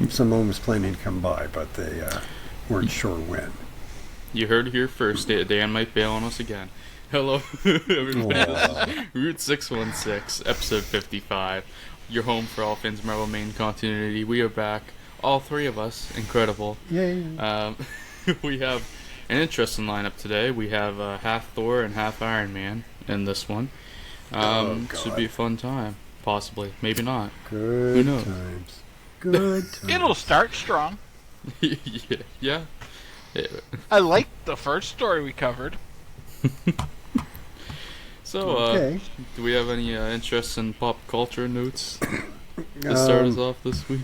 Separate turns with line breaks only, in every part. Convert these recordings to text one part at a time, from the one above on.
Someone was planning to come by, but they weren't sure when.
You heard it here first. Dan might bail on us again. Hello, everybody. Route 616, episode 55. Your home for all things Marvel main continuity. We are back. All three of us. Incredible.
Yay.
We have an interesting lineup today. We have half Thor and half Iron Man in this one. Should be a fun time. Possibly. Maybe not.
Good
Who knows?
times. Good times.
It'll start strong.
yeah.
I liked the first story we covered.
So,
Okay.
do we have any interest in pop culture notes to start us off this week?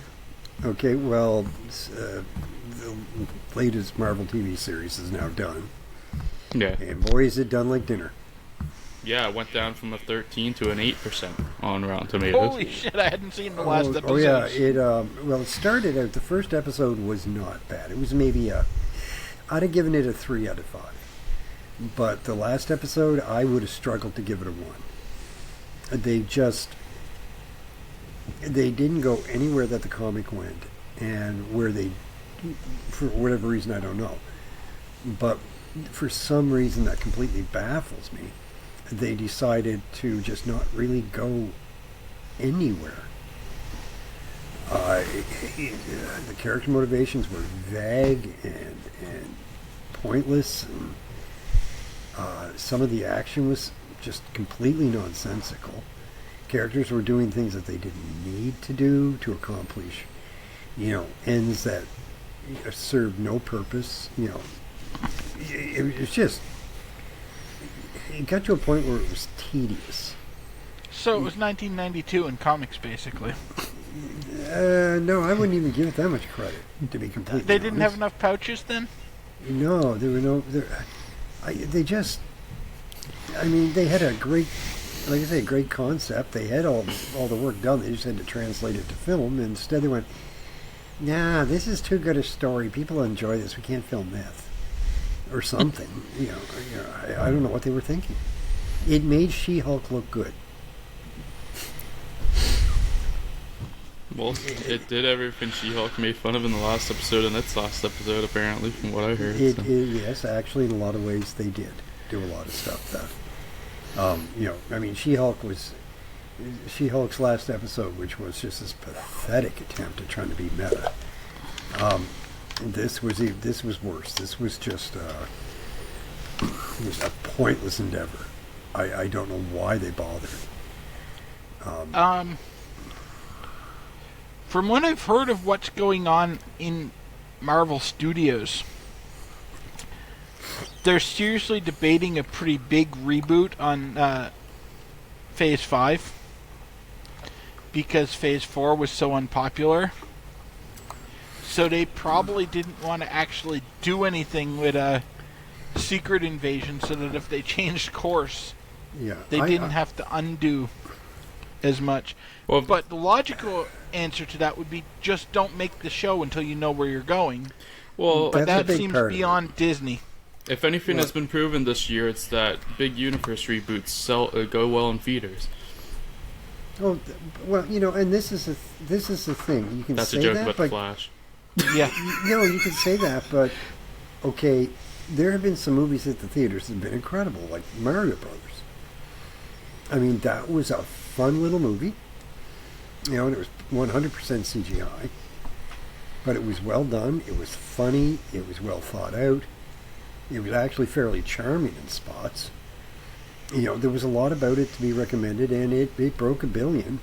Okay, well, the latest Marvel TV series is now done.
Yeah.
And boy, is it done like dinner.
Yeah, it went down from a 13 to an 8% on Rotten Tomatoes.
Holy shit, I hadn't seen the last episode.
Oh yeah, it started out, the first episode was not bad. It was maybe I'd have given it a 3 out of 5. But the last episode, I would have struggled to give it a 1. They didn't go anywhere that the comic went, and where they, for whatever reason, I don't know. But for some reason that completely baffles me, they decided to just not really go anywhere. The character motivations were vague and pointless, and some of the action was just completely nonsensical. Characters were doing things that they didn't need to do to accomplish, ends that served no purpose. It's just, it got to a point where it was tedious.
So it was 1992 in comics, basically.
No, I wouldn't even give it that much credit, to be completely honest.
They didn't have enough pouches then?
No, there were no... they had a great, like I say, great concept. They had all the work done. They just had to translate it to film. And instead they went, nah, this is too good a story. People enjoy this. We can't film this. Or something. I don't know what they were thinking. It made She-Hulk look good.
Well, it did everything She-Hulk made fun of in the last episode and its last episode, apparently, from what I heard.
Yes, actually, in a lot of ways, they did do a lot of stuff that, She-Hulk's last episode, which was just this pathetic attempt at trying to be meta. This was worse. This was just a pointless endeavor. I don't know why they bothered.
From what I've heard of what's going on in Marvel Studios, they're seriously debating a pretty big reboot on Phase 5 because Phase 4 was so unpopular. So they probably didn't want to actually do anything with a Secret Invasion, so that if they changed course, they didn't have to undo as much.
Well,
but the logical answer to that would be just don't make the show until you know where you're going.
Well,
but that seems beyond Disney.
If anything has been proven this year, it's that big universe reboots go well in theaters.
Oh well, and this is the thing. You can
That's
say
a joke
that,
about
but
the Flash.
Yeah,
you can say that, but okay, there have been some movies at the theaters that have been incredible, like Mario Brothers. I mean, that was a fun little movie. And it was 100% CGI, but it was well done. It was funny. It was well thought out. It was actually fairly charming in spots. There was a lot about it to be recommended, and it broke $1 billion,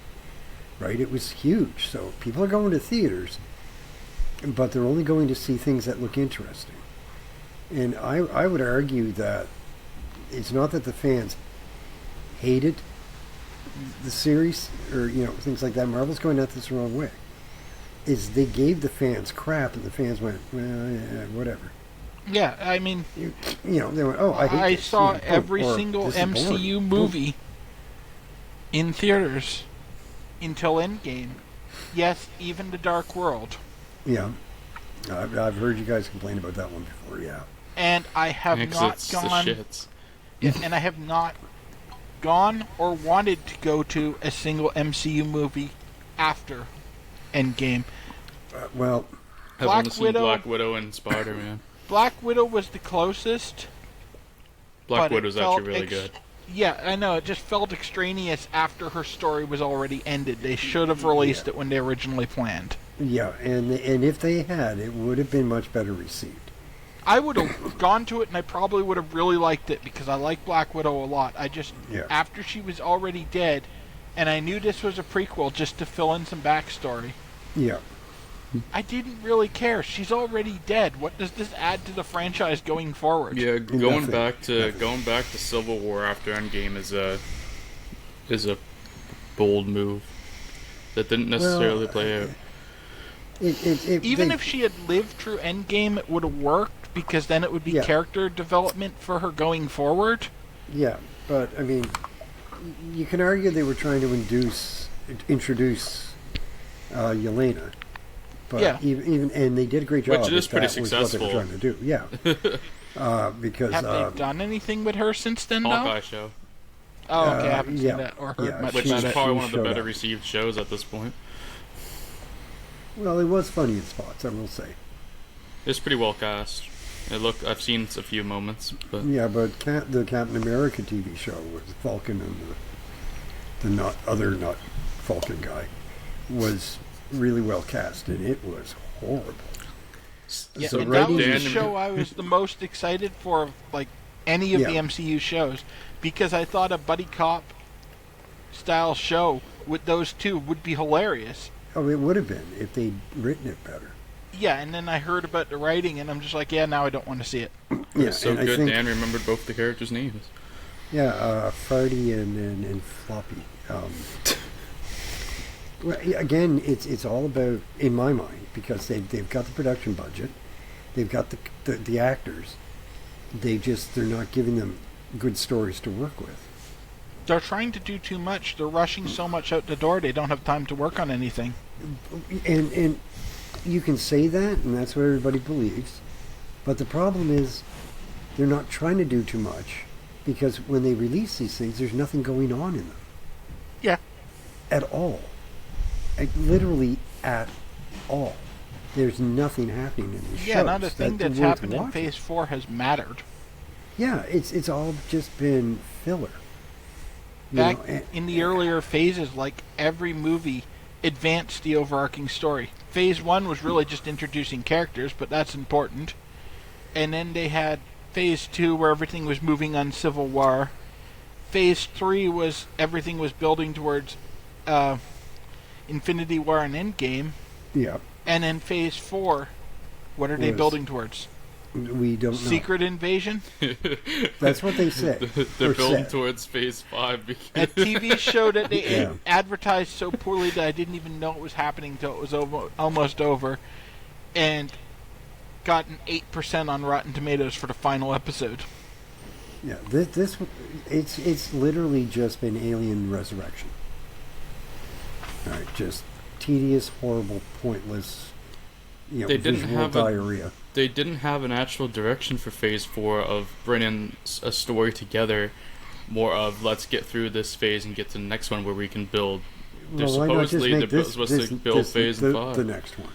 right? It was huge. So people are going to theaters, but they're only going to see things that look interesting. And I would argue that it's not that the fans hated the series or things like that. Marvel's going at this the wrong way. Is they gave the fans crap, and the fans went, well, yeah, whatever.
Yeah, I mean,
they went, oh, I
saw every single MCU movie in theaters until Endgame. Yes, even The Dark World.
Yeah, I've heard you guys complain about that one before. Yeah,
and I have not gone. And I have not gone or wanted to go to a single MCU movie after Endgame.
Well,
I've only seen Black Widow and Spider-Man.
Black Widow was the closest.
Black Widow's actually really good.
Yeah, I know. It just felt extraneous after her story was already ended. They should have released it when they originally planned.
Yeah, and if they had, it would have been much better received.
I would have gone to it, and I probably would have really liked it because I like Black Widow a lot. After she was already dead, and I knew this was a prequel just to fill in some backstory.
Yeah.
I didn't really care. She's already dead. What does this add to the franchise going forward?
Yeah, going back to Civil War after Endgame is a bold move that didn't necessarily play out.
Even if she had lived through Endgame, it would have worked because then it would be character development for her going forward.
Yeah, but I mean, you can argue they were trying to introduce Yelena. But even and they did a great job.
Which is pretty successful.
What they were trying to do, yeah. Because
have they done anything with her since then?
Hawkeye show.
Oh, okay, I haven't seen that or heard much
which
about
is
it.
probably one of the better received shows at this point.
Well, it was funny in spots, I will say.
It's pretty well cast. I've seen a few moments, but
yeah, but the Captain America TV show with Falcon and the not Falcon guy was really well cast, and it was horrible.
Yeah,
so
and that was the show I was the most excited for, like any of the MCU shows, because I thought a buddy cop style show with those two would be hilarious.
Oh, it would have been if they'd written it better.
Yeah, and then I heard about the writing, and I'm just like, now I don't want to see it.
Yeah, so good. Dan remembered both the characters' names.
Yeah, Farty and Floppy. Well, again, it's all about, in my mind, because they've got the production budget, they've got the actors, they're not giving them good stories to work with.
They're trying to do too much. They're rushing so much out the door. They don't have time to work on anything.
And you can say that, and that's what everybody believes. But the problem is, they're not trying to do too much, because when they release these things, there's nothing going on in them.
Yeah.
At all. Literally at all. There's nothing happening in these shows.
Yeah, not a thing that's happened in Phase 4 has mattered.
Yeah, it's all just been filler.
Back in the earlier phases, like every movie advanced the overarching story. Phase 1 was really just introducing characters, but that's important. And then they had Phase 2 where everything was moving on Civil War. Phase 3 was everything was building towards Infinity War and Endgame.
Yeah.
And then Phase 4, what are they building towards?
We don't know.
Secret invasion?
That's what they say.
They're building towards Phase 5.
A TV show that they advertised so poorly that I didn't even know it was happening until it was almost over. And got an 8% on Rotten Tomatoes for the final episode.
Yeah, it's literally just been Alien Resurrection. All right, just tedious, horrible, pointless, visual diarrhea.
They didn't have an actual direction for Phase 4 of bringing a story together, more of let's get through this phase and get to the next one where we can build. They're supposedly supposed to build Phase 5.
The next one.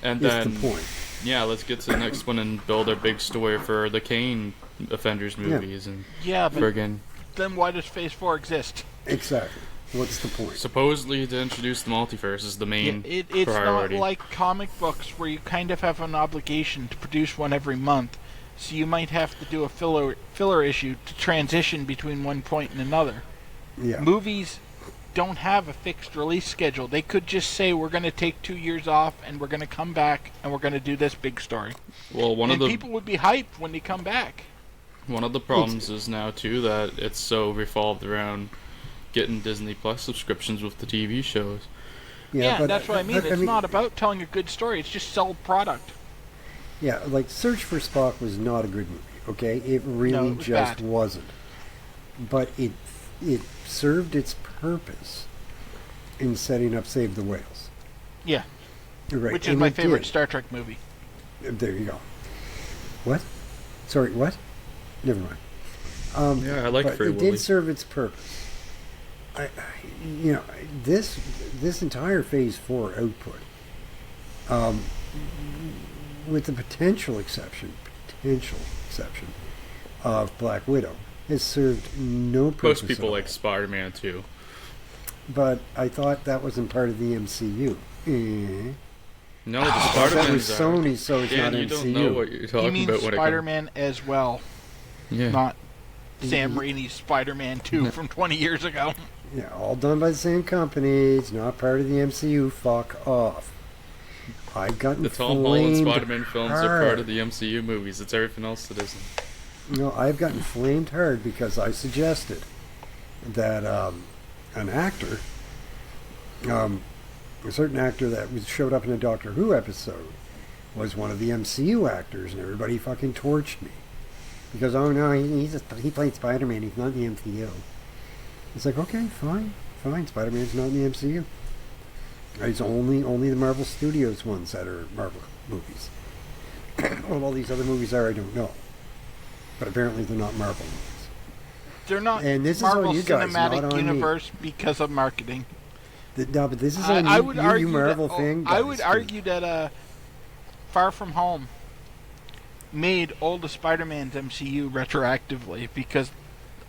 And
that's
then,
the point.
Yeah, let's get to the next one and build our big story for the Kane Offenders movies.
Yeah,
but
then why does Phase 4 exist?
Exactly. What's the point?
Supposedly to introduce the multiverse is the main
it's
priority.
Not like comic books where you kind of have an obligation to produce one every month. So you might have to do a filler issue to transition between one point and another.
Yeah.
Movies don't have a fixed release schedule. They could just say we're going to take 2 years off and we're going to come back and we're going to do this big story.
Well, people
would be hyped when they come back.
One of the problems is now too that it's so revolved around getting Disney Plus subscriptions with the TV shows.
Yeah, but that's what I mean. It's not about telling a good story. It's just sell product.
Yeah, like Search for Spock was not a good movie, okay? It really just wasn't. But it served its purpose in setting up Save the Whales.
Yeah.
Right.
Which is my favorite Star Trek movie.
There you go. What? Sorry, what? Never mind.
I like Free Willy.
It did serve its purpose. This entire Phase 4 output with the potential exception of Black Widow, has served no purpose.
Most people
at all.
like Spider-Man too.
But I thought that wasn't part of the MCU.
No, the
That
Spider-Man's
was Sony, so it's
Dan,
not
you
MCU.
don't know what you're
He
talking
means
about when
Spider-Man as well,
Yeah.
not Sam Raimi's Spider-Man 2 from 20 years ago.
Yeah, all done by the same company. It's not part of the MCU. Fuck off. I've gotten
The Tom Holland
flamed
Spider-Man films are
hard.
part of the MCU movies. It's everything else that isn't.
No, I've gotten flamed hard because I suggested that an actor, a certain actor that showed up in a Doctor Who episode, was one of the MCU actors, and everybody fucking torched me because he played Spider-Man. He's not in the MCU. It's like, okay, fine. Spider-Man's not in the MCU. It's only the Marvel Studios ones that are Marvel movies. What all these other movies are, I don't know. But apparently they're not Marvel movies.
They're not
And this is
Marvel
on you guys,
Cinematic
not on
Universe because of marketing.
No, but this is on
I
you,
would
you
argue
Marvel
that,
thing.
I would argue that Far From Home made all the Spider-Mans MCU retroactively because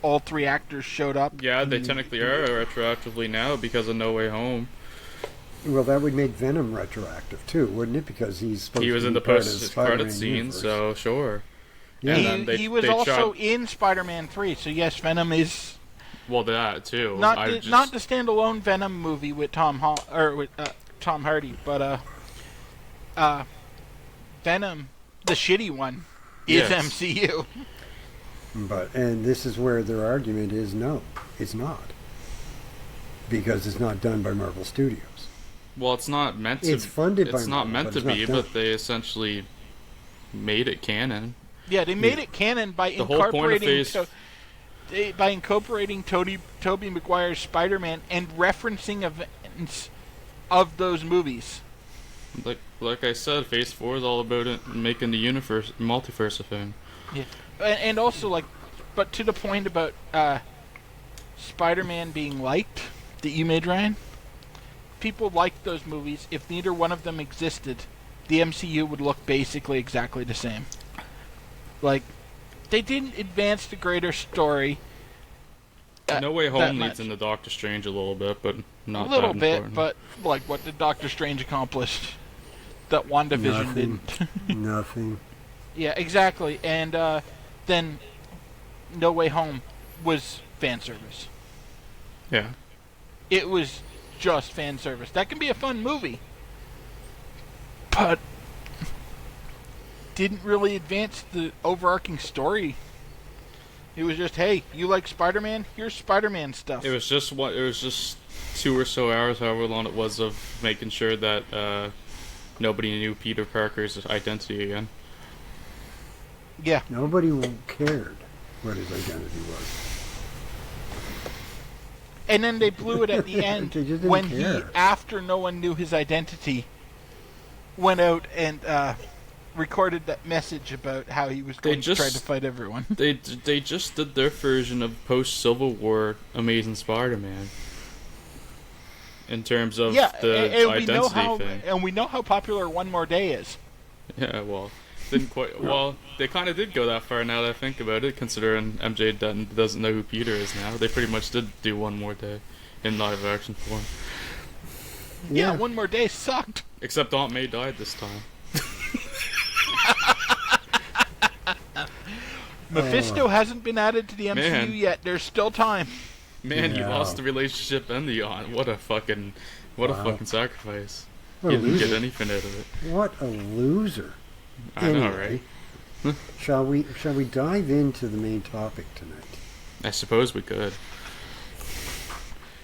all three actors showed up.
Yeah, they technically are retroactively now because of No Way Home.
Well, that would make Venom retroactive too, wouldn't it? Because he's supposed
He was
to
in
be
the
part of the
post-credit
Spider-Man
scene,
universe.
so sure.
Yeah.
And then
He was
they
also
tried-
in Spider-Man 3, so yes, Venom is
Well, that too.
not
I
the,
just,
not the standalone Venom movie with Tom Hardy, but Venom, the shitty one, is
Yes.
MCU.
And this is where their argument is no, it's not. Because it's not done by Marvel Studios.
Well, it's not meant to.
It's funded by
It's not
Marvel,
meant
but
to
it's not
be,
done.
but they essentially made it canon.
Yeah, they made
Yeah.
it canon by
The whole point of
incorporating
Phase-
by incorporating Tobey Maguire's Spider-Man and referencing events of those movies.
Like I said, Phase 4 is all about it making the multiverse a thing.
Yeah, and also but to the point about Spider-Man being liked that you made, Ryan. People liked those movies. If neither one of them existed, the MCU would look basically exactly the same. Like, they didn't advance the greater story.
No Way
that
Home
much.
leads into Doctor Strange a little bit, but not
A little
that
bit,
important.
but what did Doctor Strange accomplish that WandaVision
Nothing.
didn't?
Nothing.
Yeah, exactly. And then No Way Home was fan service.
Yeah.
It was just fan service. That can be a fun movie, but didn't really advance the overarching story. It was just, hey, you like Spider-Man? Here's Spider-Man stuff.
It was just 2 or so hours, however long it was, of making sure that nobody knew Peter Parker's identity again.
Yeah.
Nobody cared what his identity was.
And then they blew it at the end
They just didn't
when
care.
he, after no one knew his identity, went out and recorded that message about how he was going to try to fight everyone.
They just did their version of post-Civil War Amazing Spider-Man. In terms of
Yeah,
the
and we
identity
know how
thing.
and we know how popular One More Day is.
Yeah, well, didn't quite. Well, they kind of did go that far now that I think about it, considering MJ doesn't know who Peter is now. They pretty much did do One More Day in live action form.
Yeah, One More Day sucked.
Except Aunt May died this time.
Mephisto hasn't been added to the MCU
Man.
yet. There's still time.
Man, you
Yeah.
lost the relationship and the aunt. What a fucking sacrifice.
What
You
a
didn't
loser.
get anything out of it.
What a loser.
I know, right?
Shall we dive into the main topic tonight?
I suppose we could.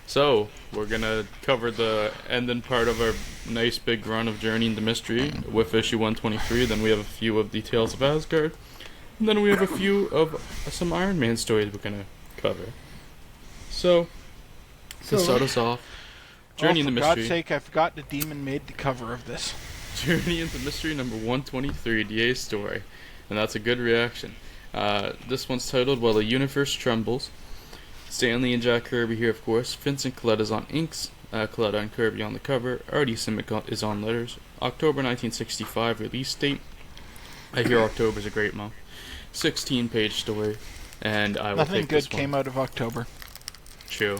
So, we're gonna cover the ending part of our nice big run of Journey into Mystery with issue 123. Then we have a few of the Tales of Asgard. And then we have a few of some Iron Man stories we're gonna cover. So, to start us off, Journey into
for
Mystery.
God's sake, I forgot the demon made the cover of this.
Journey into Mystery number 123, DA story. And that's a good reaction. This one's titled While the Universe Trembles. Stanley and Jack Kirby here, of course. Vincent Colletta's on inks. Coletta and Kirby on the cover. Artie Simic is on letters. October 1965 release date. I hear October's a great month. 16-page story, and I will
Nothing
take
good
this one.
came out of October.
True.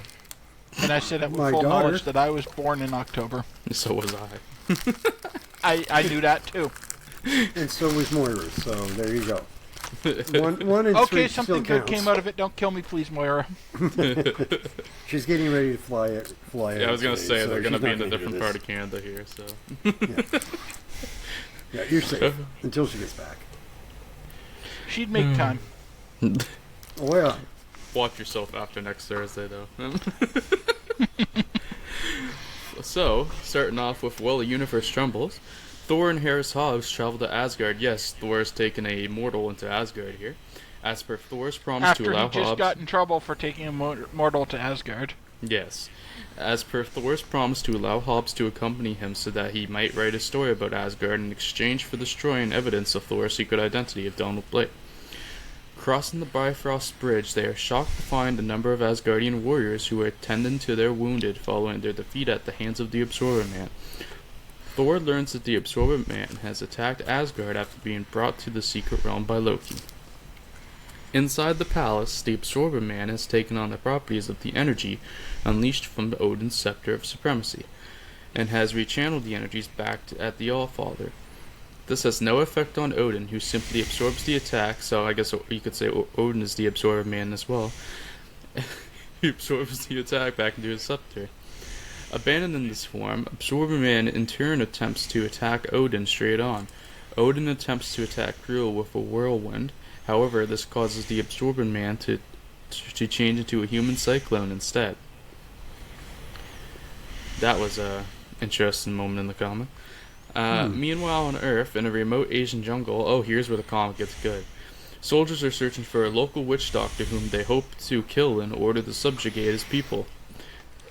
And I said that with
My
full
daughter.
knowledge that I was born in October.
So was I.
I knew that too.
And so was Moira, so there you go. One and
Okay,
three
something
still
good
counts.
came out of it. Don't kill me, please, Moira.
She's getting ready to fly it.
Yeah, I was gonna
today,
say
so
they're gonna
she's
be
not
in a
gonna
different
hear
part
this.
of Canada here, so.
Yeah, you're safe until she gets back.
She'd make time.
Oh yeah.
Watch yourself after next Thursday, though. So, starting off with, well, the universe trembles. Thor and Harris Hobbs travel to Asgard. Yes, Thor has taken a mortal into Asgard here. As per Thor's promise
After
to allow
he just
Hobbs...
got in trouble for taking a mortal to Asgard.
Yes. As per Thor's promise to allow Hobbs to accompany him so that he might write a story about Asgard in exchange for destroying evidence of Thor's secret identity of Donald Blake. Crossing the Bifrost Bridge, they are shocked to find a number of Asgardian warriors who are tending to their wounded following their defeat at the hands of the Absorber Man. Thor learns that the Absorber Man has attacked Asgard after being brought to the secret realm by Loki. Inside the palace, the Absorber Man has taken on the properties of the energy unleashed from Odin's Scepter of Supremacy, and has rechanneled the energies back at the Allfather. This has no effect on Odin, who simply absorbs the attack, so I guess you could say Odin is the Absorber Man as well. He absorbs the attack back into his scepter. Abandoning this form, Absorber Man in turn attempts to attack Odin straight on. Odin attempts to attack Gruul with a whirlwind. However, this causes the Absorber Man to change into a human cyclone instead. That was a interesting moment in the comic. Meanwhile, on Earth, in a remote Asian jungle, oh, here's where the comic gets good. Soldiers are searching for a local witch doctor whom they hope to kill in order to subjugate his people.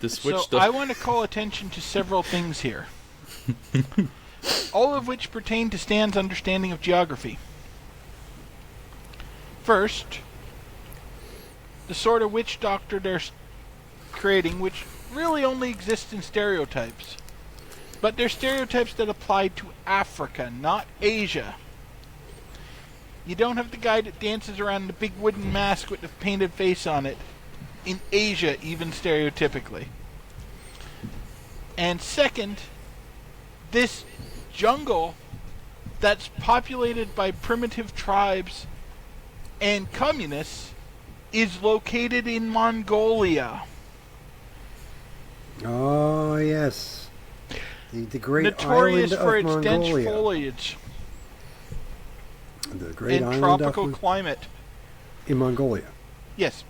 This witch
So I want to call attention to several things here. All of which pertain to Stan's understanding of geography. First, the sort of witch doctor they're creating, which really only exists in stereotypes. But they're stereotypes that apply to Africa, not Asia. You don't have the guy that dances around in the big wooden mask with the painted face on it in Asia, even stereotypically. And second, this jungle that's populated by primitive tribes and communists is located in Mongolia.
Oh yes. The great
Notorious
island
for
of
its dense
Mongolia.
foliage
The great
and
island
tropical
of
climate.
in Mongolia.
Yes,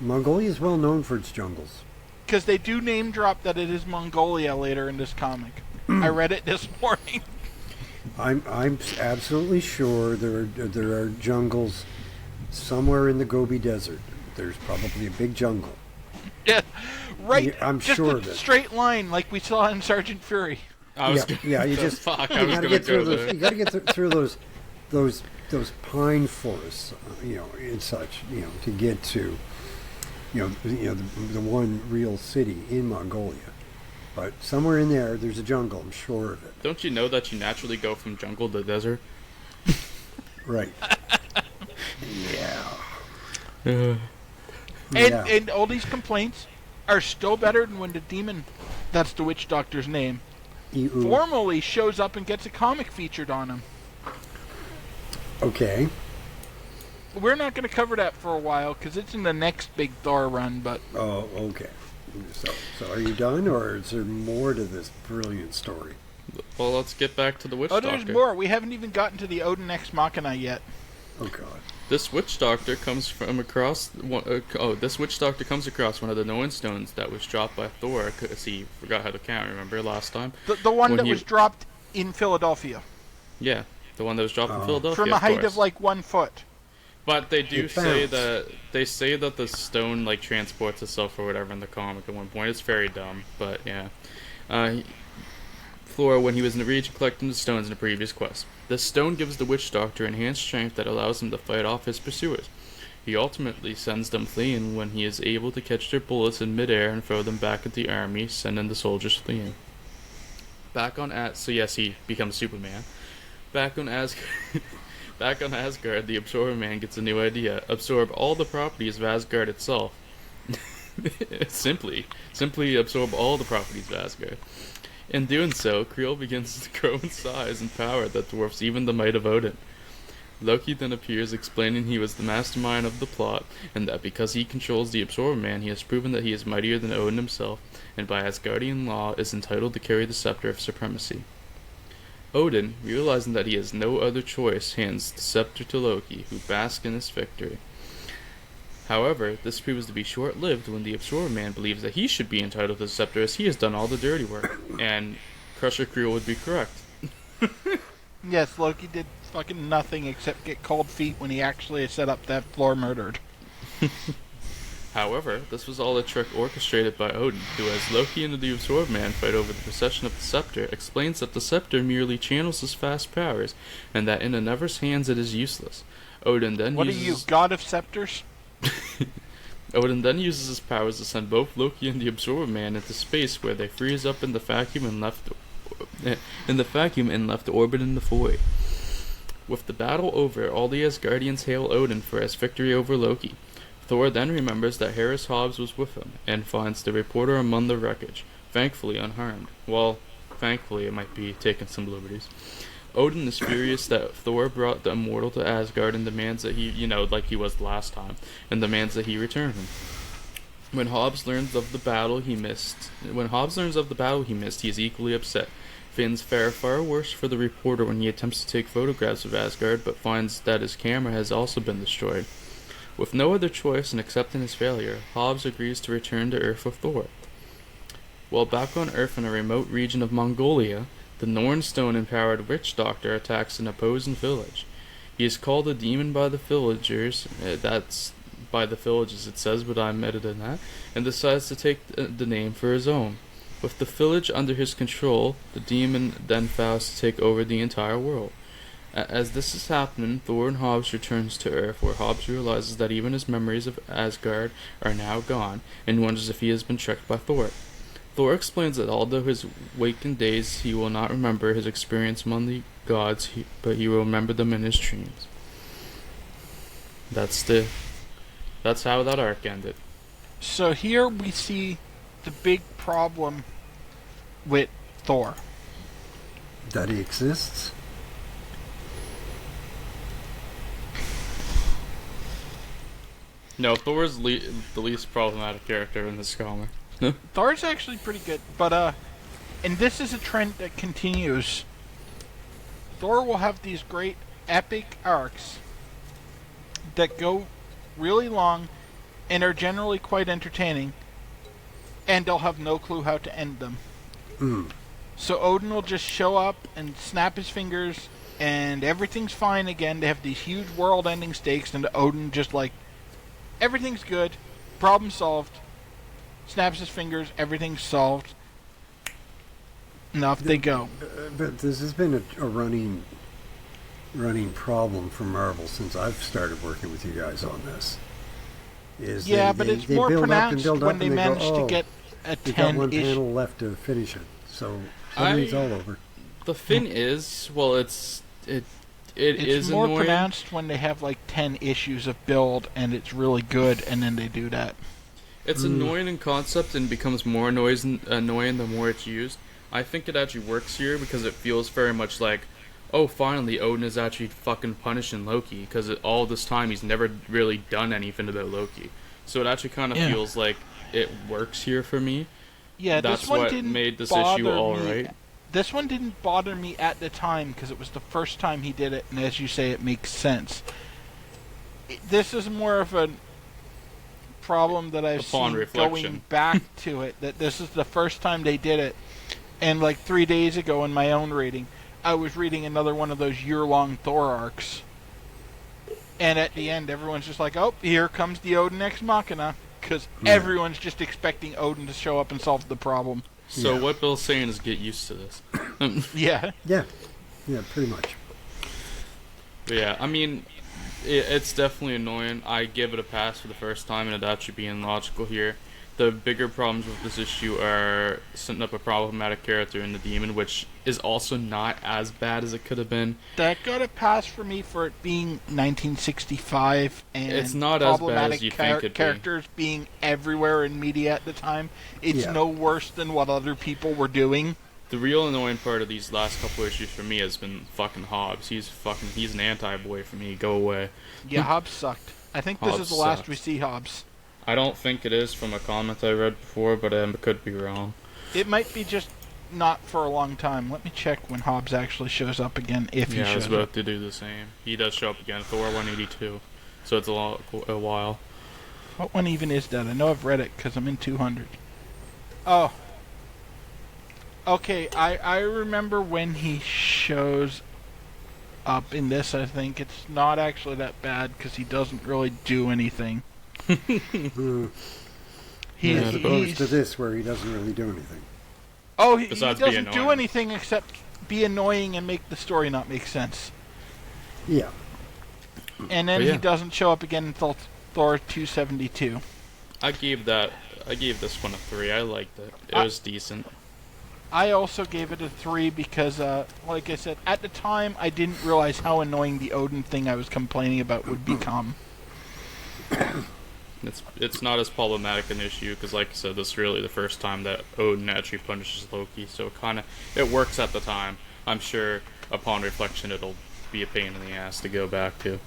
Mongolia is well known for its jungles.
because they do name drop that it is Mongolia later in this comic. I read it this morning.
I'm absolutely sure there are jungles somewhere in the Gobi Desert. There's probably a big jungle.
Yeah, right.
Yeah, I'm
just
sure
a
of it.
straight line like we saw in Sergeant Fury.
I was
Yeah, you just
fuck,
you
I was
gotta
gonna
get through
go
those.
there.
You gotta get through those pine forests, and such, to get to, the one real city in Mongolia. But somewhere in there's a jungle. I'm sure of it.
Don't you know that you naturally go from jungle to desert?
Right. Yeah.
And all these complaints are still better than when the demon, that's the witch doctor's name, formally shows up and gets a comic featured on him.
Okay.
We're not going to cover that for a while because it's in the next big Thor run, but
Oh, okay. So are you done, or is there more to this brilliant story?
Well, let's get back to the witch
oh,
doctor.
there's more. We haven't even gotten to the Odin Ex Machina yet.
Oh God.
This witch doctor comes across one of the Knowing Stones that was dropped by Thor. Cause he forgot how to count. Remember last time?
The one
When
that
he-
was dropped in Philadelphia
Yeah, the one that was dropped in Philadelphia.
from a height
course.
of like 1 foot.
But they do
It
say
bounced.
that the stone like transports itself or whatever in the comic at one point. It's very dumb, but yeah. Thor, when he was in the region collecting the stones in the previous quest, this stone gives the witch doctor enhanced strength that allows him to fight off his pursuers. He ultimately sends them fleeing when he is able to catch their bullets in midair and throw them back at the army, sending the soldiers fleeing. So yes, he becomes Superman. Back on Asgard, back on Asgard, the Absorber Man gets a new idea: absorb all the properties of Asgard itself. simply absorb all the properties of Asgard. In doing so, Creel begins to grow in size and power that dwarfs even the might of Odin. Loki then appears, explaining he was the mastermind of the plot, and that because he controls the Absorber Man, he has proven that he is mightier than Odin himself, and by Asgardian law is entitled to carry the scepter of supremacy. Odin, realizing that he has no other choice, hands the scepter to Loki, who basks in his victory. However, this proves to be short-lived when the Absorber Man believes that he should be entitled to the scepter as he has done all the dirty work, and Crusher Creel would be correct.
Yes, Loki did fucking nothing except get cold feet when he actually set up that Thor murdered.
However, this was all a trick orchestrated by Odin, who, as Loki and the Absorber Man fight over the possession of the scepter, explains that the scepter merely channels his vast powers, and that in another's hands it is useless. Odin then
What are you, god of scepters?
Odin then uses his powers to send both Loki and the Absorber Man into space, where they freeze up in the vacuum and left orbiting the void. With the battle over, all the Asgardians hail Odin for his victory over Loki. Thor then remembers that Harris Hobbs was with him, and finds the reporter among the wreckage, thankfully unharmed. Well, thankfully it might be taking some liberties. Odin is furious that Thor brought the immortal to Asgard and demands that he, like he was the last time, and demands that he return him. When Hobbs learns of the battle he missed, he is equally upset. Things fare far worse for the reporter when he attempts to take photographs of Asgard, but finds that his camera has also been destroyed. With no other choice and accepting his failure, Hobbs agrees to return to Earth with Thor. While back on Earth in a remote region of Mongolia, the Nornstone-empowered witch doctor attacks an opposing village. He is called a demon by the villagers, that's by the villages it says, but I'm editing that, and decides to take the name for his own. With the village under his control, the demon then vows to take over the entire world. As this is happening, Thor and Hobbs returns to Earth, where Hobbs realizes that even his memories of Asgard are now gone, and wonders if he has been tricked by Thor. Thor explains that although his wakened days he will not remember his experience among the gods, but he will remember them in his dreams. That's how that arc ended.
So here we see the big problem with Thor.
That he exists?
No, Thor is the least problematic character in this comic.
Thor's actually pretty good, but and this is a trend that continues. Thor will have these great epic arcs that go really long and are generally quite entertaining, and they'll have no clue how to end them. So Odin will just show up and snap his fingers and everything's fine again. They have these huge world-ending stakes, and Odin just everything's good, problem solved, snaps his fingers, everything's solved, and off they go.
But this has been a running problem for Marvel since I've started working with you guys on this.
But it's more pronounced when they manage to get a 10-ish.
They got one panel left to finish it, so suddenly it's all over.
The thing is, well, it's
more
annoying.
Pronounced when they have 10 issues of build and it's really good, and then they do that.
It's annoying in concept and becomes more annoying the more it's used. I think it actually works here because it feels very much like, oh, finally Odin is actually fucking punishing Loki, because all this time he's never really done anything about Loki. So it actually kind of feels like it works here for me.
Yeah,
that's
this one
what
didn't
made this
bother
issue all
me.
right.
This one didn't bother me at the time because it was the first time he did it, and as you say, it makes sense. This is more of a problem that I've seen going back to it, that this is the first time they did it. And 3 days ago in my own reading, I was reading another one of those year-long Thor arcs. And at the end, everyone's just like, oh, here comes the Odin Ex Machina. Because everyone's just expecting Odin to show up and solve the problem.
So what Bill's saying is get used to this.
Yeah, pretty much.
But yeah, I mean, It's definitely annoying. I give it a pass for the first time, and it actually being logical here. The bigger problems with this issue are setting up a problematic character in the demon, which is also not as bad as it could have been.
That got a pass for me for it being 1965 and
It's not as bad as
problematic
you think it'd be.
characters being everywhere in media at the time. It's no worse than what other people were doing.
The real annoying part of these last couple issues for me has been fucking Hobbs. He's an anti-boy for me. Go away.
Yeah, Hobbs sucked. I think this
Hobbs
is the last
sucks.
we see Hobbs.
I don't think it is from a comment I read before, but I could be wrong.
It might be just not for a long time. Let me check when Hobbs actually shows up again, if he
Yeah, I was
shows
about
up.
to do the same. He does show up again, Thor 182. So it's a while.
What one even is that? I know I've read it because I'm in 200. Oh. Okay, I remember when he shows up in this, I think. It's not actually that bad because he doesn't really do anything.
As opposed to this where he doesn't really do anything.
Oh, he
Besides be
doesn't do
annoying.
anything except be annoying and make the story not make sense.
Yeah.
And then
But yeah.
he doesn't show up again until Thor 272.
I gave this one a 3. I liked it. It was decent.
I also gave it a 3 because, like I said, at the time I didn't realize how annoying the Odin thing I was complaining about would become.
It's not as problematic an issue because, like I said, this is really the first time that Odin actually punishes Loki. So it works at the time. I'm sure upon reflection it'll be a pain in the ass to go back to.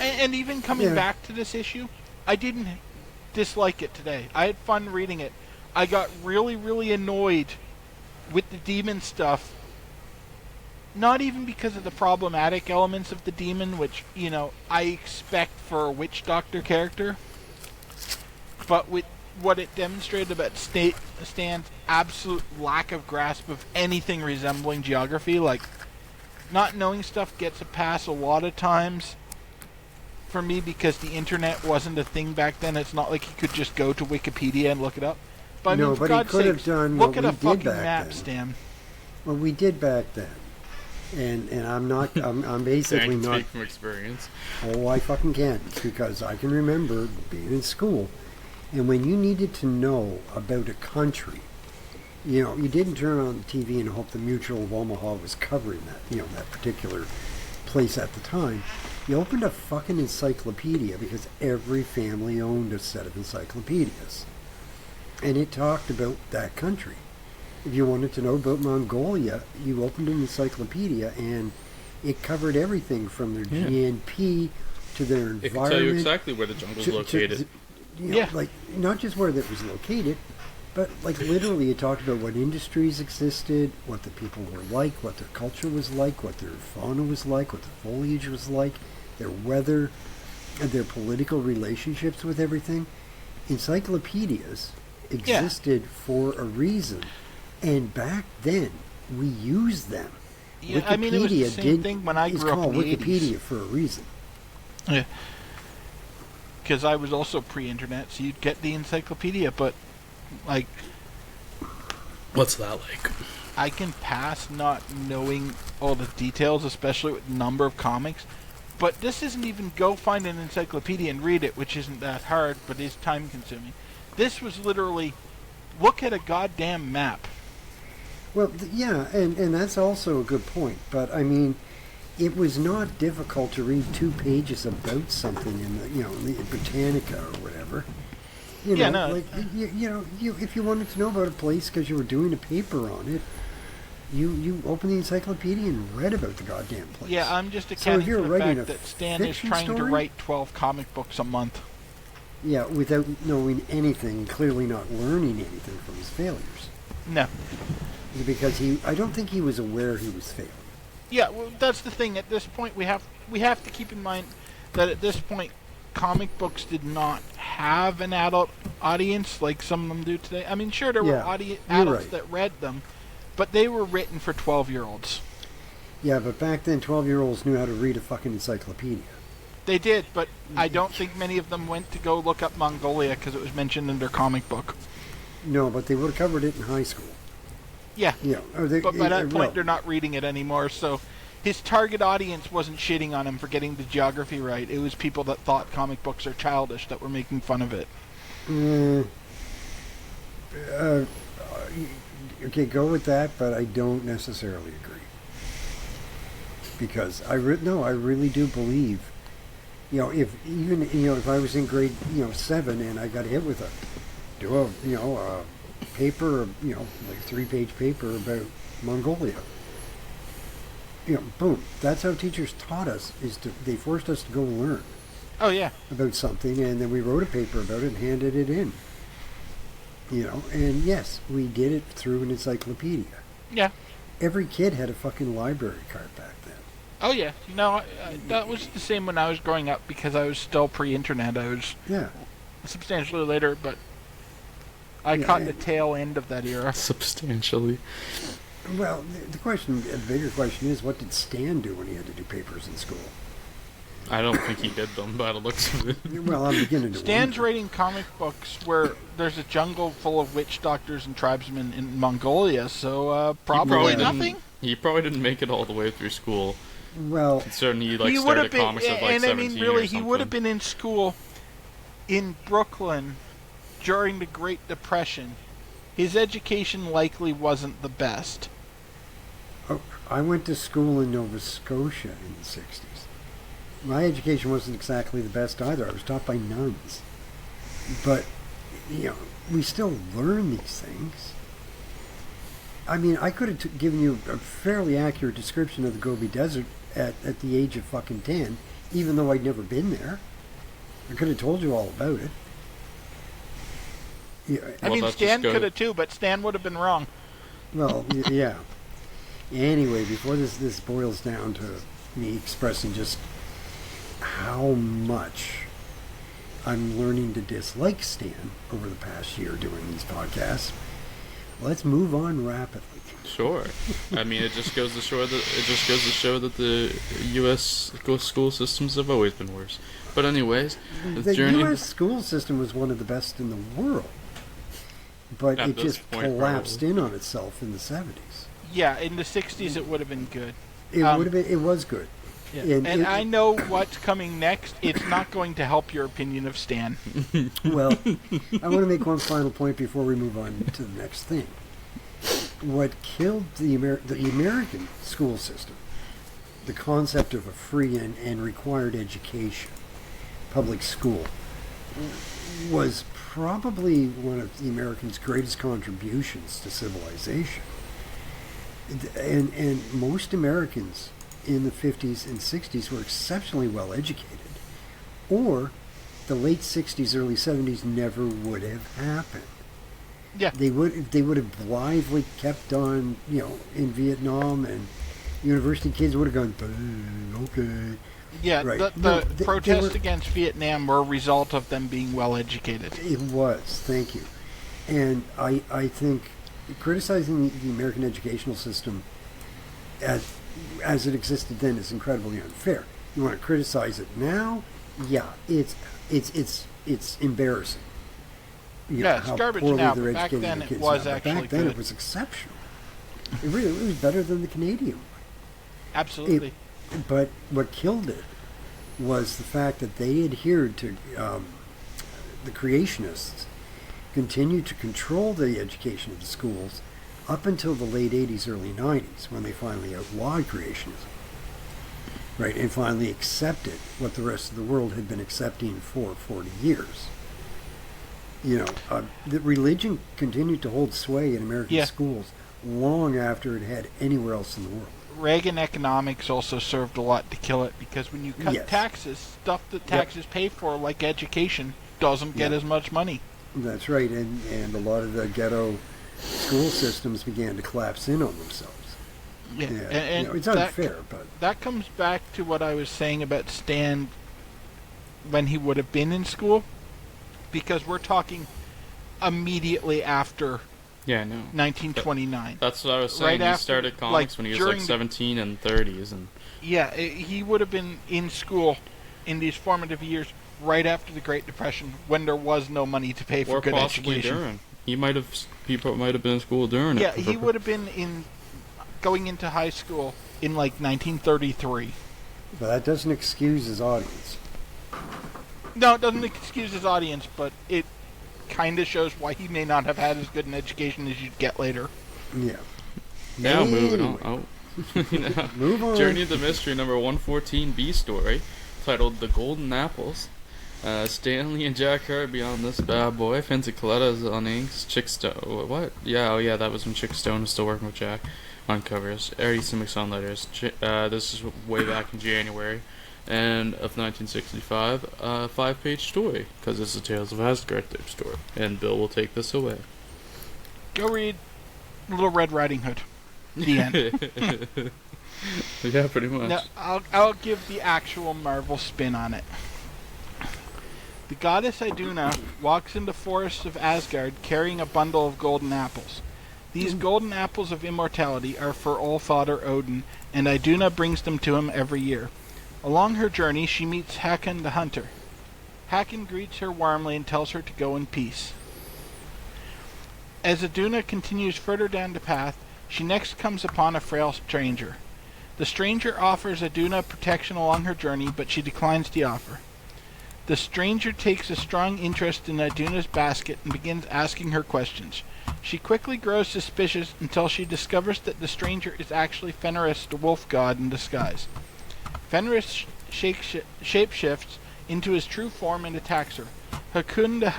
And even coming back to this issue, I didn't dislike it today. I had fun reading it. I got really, really annoyed with the demon stuff. Not even because of the problematic elements of the demon, which, I expect for a witch doctor character, but with what it demonstrated about Stan's absolute lack of grasp of anything resembling geography. Like, not knowing stuff gets a pass a lot of times for me because the internet wasn't a thing back then. It's not like he could just go to Wikipedia and look it up. But I mean, for
but he
God's
could have
sakes,
done
look
what
at a
we did
fucking
back
map,
then.
Stan.
Well, we did back then. And I'm basically
Dang,
not.
speak from experience.
Oh, I fucking can't because I can remember being in school, and when you needed to know about a country, you didn't turn on the TV and hope the Mutual of Omaha was covering that, that particular place at the time. You opened a fucking encyclopedia because every family owned a set of encyclopedias, and it talked about that country. If you wanted to know about Mongolia, you opened an encyclopedia and it covered everything from their GNP to their environment.
It can tell you exactly where the jungle's located.
Like, not just where that was located, but like literally it talked about what industries existed, what the people were like, what their culture was like, what their fauna was like, what the foliage was like, their weather, and their political relationships with everything. Encyclopedias existed for a reason. And back then, we used them.
Yeah,
Wikipedia
I mean, it was the same thing when I
it's
grew up
called
in the
Wikipedia
80s.
for a reason.
Yeah. Because I was also pre-internet, so you'd get the encyclopedia, but, like,
What's that like?
I can pass not knowing all the details, especially with the number of comics. But this isn't even go find an encyclopedia and read it, which isn't that hard, but is time-consuming. This was literally, look at a goddamn map.
Well, and that's also a good point. But I mean, it was not difficult to read 2 pages about something in the Britannica or whatever. If you wanted to know about a place because you were doing a paper on it, you opened the encyclopedia and read about the goddamn place.
Yeah, I'm just
So if
accounting
you're
for the
writing
fact
a
that Stan is
fiction
trying to
story?
write 12 comic books a month.
Yeah, without knowing anything, clearly not learning anything from his failures.
No.
Because I don't think he was aware he was failing.
Yeah, well, that's the thing. At this point, we have to keep in mind that at this point, comic books did not have an adult audience like some of them do today. I mean, sure, there were adults that read them, but they were written for 12-year-olds.
Yeah, but back then, 12-year-olds knew how to read a fucking encyclopedia.
They did, but I don't think many of them went to go look up Mongolia because it was mentioned in their comic book.
No, but they would have covered it in high school.
Yeah.
Yeah.
But by that point, they're not reading it anymore, so his target audience wasn't shitting on him for getting the geography right. It was people that thought comic books are childish that were making fun of it.
Okay, go with that, but I don't necessarily agree. Because I really do believe, if I was in grade 7 and I got hit with a paper, like a 3-page paper about Mongolia. Boom. That's how teachers taught us. They forced us to go learn.
Oh yeah.
About something, and then we wrote a paper about it and handed it in. And yes, we did it through an encyclopedia.
Yeah.
Every kid had a fucking library card back then.
Oh yeah. No, that was the same when I was growing up because I was still pre-internet. I was substantially later, but I caught the tail end of that era.
Substantially.
Well, the bigger question is, what did Stan do when he had to do papers in school?
I don't think he did them by the looks of it.
Well, I'm beginning to
Stan's
wonder.
writing comic books where there's a jungle full of witch doctors and tribesmen in Mongolia, so probably nothing.
He probably didn't make it all the way through school.
Well,
certainly
he
started comics at like 17
and I mean, really,
or
he would have been in school in Brooklyn during the Great Depression. His education likely wasn't the best.
Oh, I went to school in Nova Scotia in the 60s. My education wasn't exactly the best either. I was taught by nuns. But, we still learn these things. I mean, I could have given you a fairly accurate description of the Gobi Desert at the age of fucking 10, even though I'd never been there. I could have told you all about it. Yeah,
I mean, Stan could have too, but Stan would have been wrong.
Well, yeah. Anyway, before this boils down to me expressing just how much I'm learning to dislike Stan over the past year doing these podcasts, let's move on rapidly.
Sure. I mean, it just goes to show that the U.S. school systems have always been worse. But anyways,
the U.S. school system was one of the best in the world, but it just collapsed in on itself in the 70s.
Yeah, in the 60s it would have been good.
It would have been. It was good.
Yeah. And I know what's coming next. It's not going to help your opinion of Stan.
Well, I want to make one final point before we move on to the next thing. What killed the American school system, the concept of a free and required education, public school, was probably one of the Americans' greatest contributions to civilization. And most Americans in the 50s and 60s were exceptionally well educated, or the late 60s, early 70s never would have happened.
Yeah,
they would have blithely kept on, in Vietnam, and university kids would have gone, okay.
Yeah,
right.
the protests against Vietnam were a result of them being well educated.
It was, thank you. And I think criticizing the American educational system as it existed then is incredibly unfair. You want to criticize it now? Yeah, it's embarrassing.
It's garbage now, but back then it was actually good.
Back then it was exceptional. It was better than the Canadian one.
Absolutely.
But what killed it was the fact that they adhered to the creationists, continued to control the education of the schools up until the late 80s, early 90s, when they finally outlawed creationism. Right, and finally accepted what the rest of the world had been accepting for 40 years. The religion continued to hold sway in American schools long after it had anywhere else in the world.
Reagan economics also served a lot to kill it, because when you cut taxes, stuff that taxes pay for, like education, doesn't get as much money.
That's right, and a lot of the ghetto school systems began to collapse in on themselves.
Yeah, and
it's unfair, but
that comes back to what I was saying about Stan when he would have been in school, because we're talking immediately after 1929.
That's what I was saying. He started comics when he was 17 and 30s, and
he would have been in school in these formative years right after the Great Depression, when there was no money to pay for good education.
During. He might have been in school during it.
Yeah, he would have been going into high school in like 1933.
But that doesn't excuse his audience.
No, it doesn't excuse his audience, but it kind of shows why he may not have had as good an education as you'd get later.
Yeah.
Now moving
Anyway.
on. Oh.
Move on.
Journey of the Mystery number 114 B story, titled The Golden Apples. Stanley and Jack Kirby on this bad boy. Vincent Coletta's on inks. Chick Stone. What? Yeah, oh yeah, that was when Chick Stone was still working with Jack on covers. Eddie Simics on letters. This is way back in January and of 1965. 5-page story, because it's a Tales of Asgard type story. And Bill will take this away.
Go read Little Red Riding Hood. The end.
Yeah, pretty much.
Now, I'll give the actual Marvel spin on it. The goddess Iduna walks into forests of Asgard carrying a bundle of golden apples. These golden apples of immortality are for Allfather Odin, and Iduna brings them to him every year. Along her journey, she meets Hakon the Hunter. Hakon greets her warmly and tells her to go in peace. As Iduna continues further down the path, she next comes upon a frail stranger. The stranger offers Iduna protection along her journey, but she declines the offer. The stranger takes a strong interest in Iduna's basket and begins asking her questions. She quickly grows suspicious until she discovers that the stranger is actually Fenris, the wolf god in disguise. Fenris shapeshifts into his true form and attacks her. Hakun the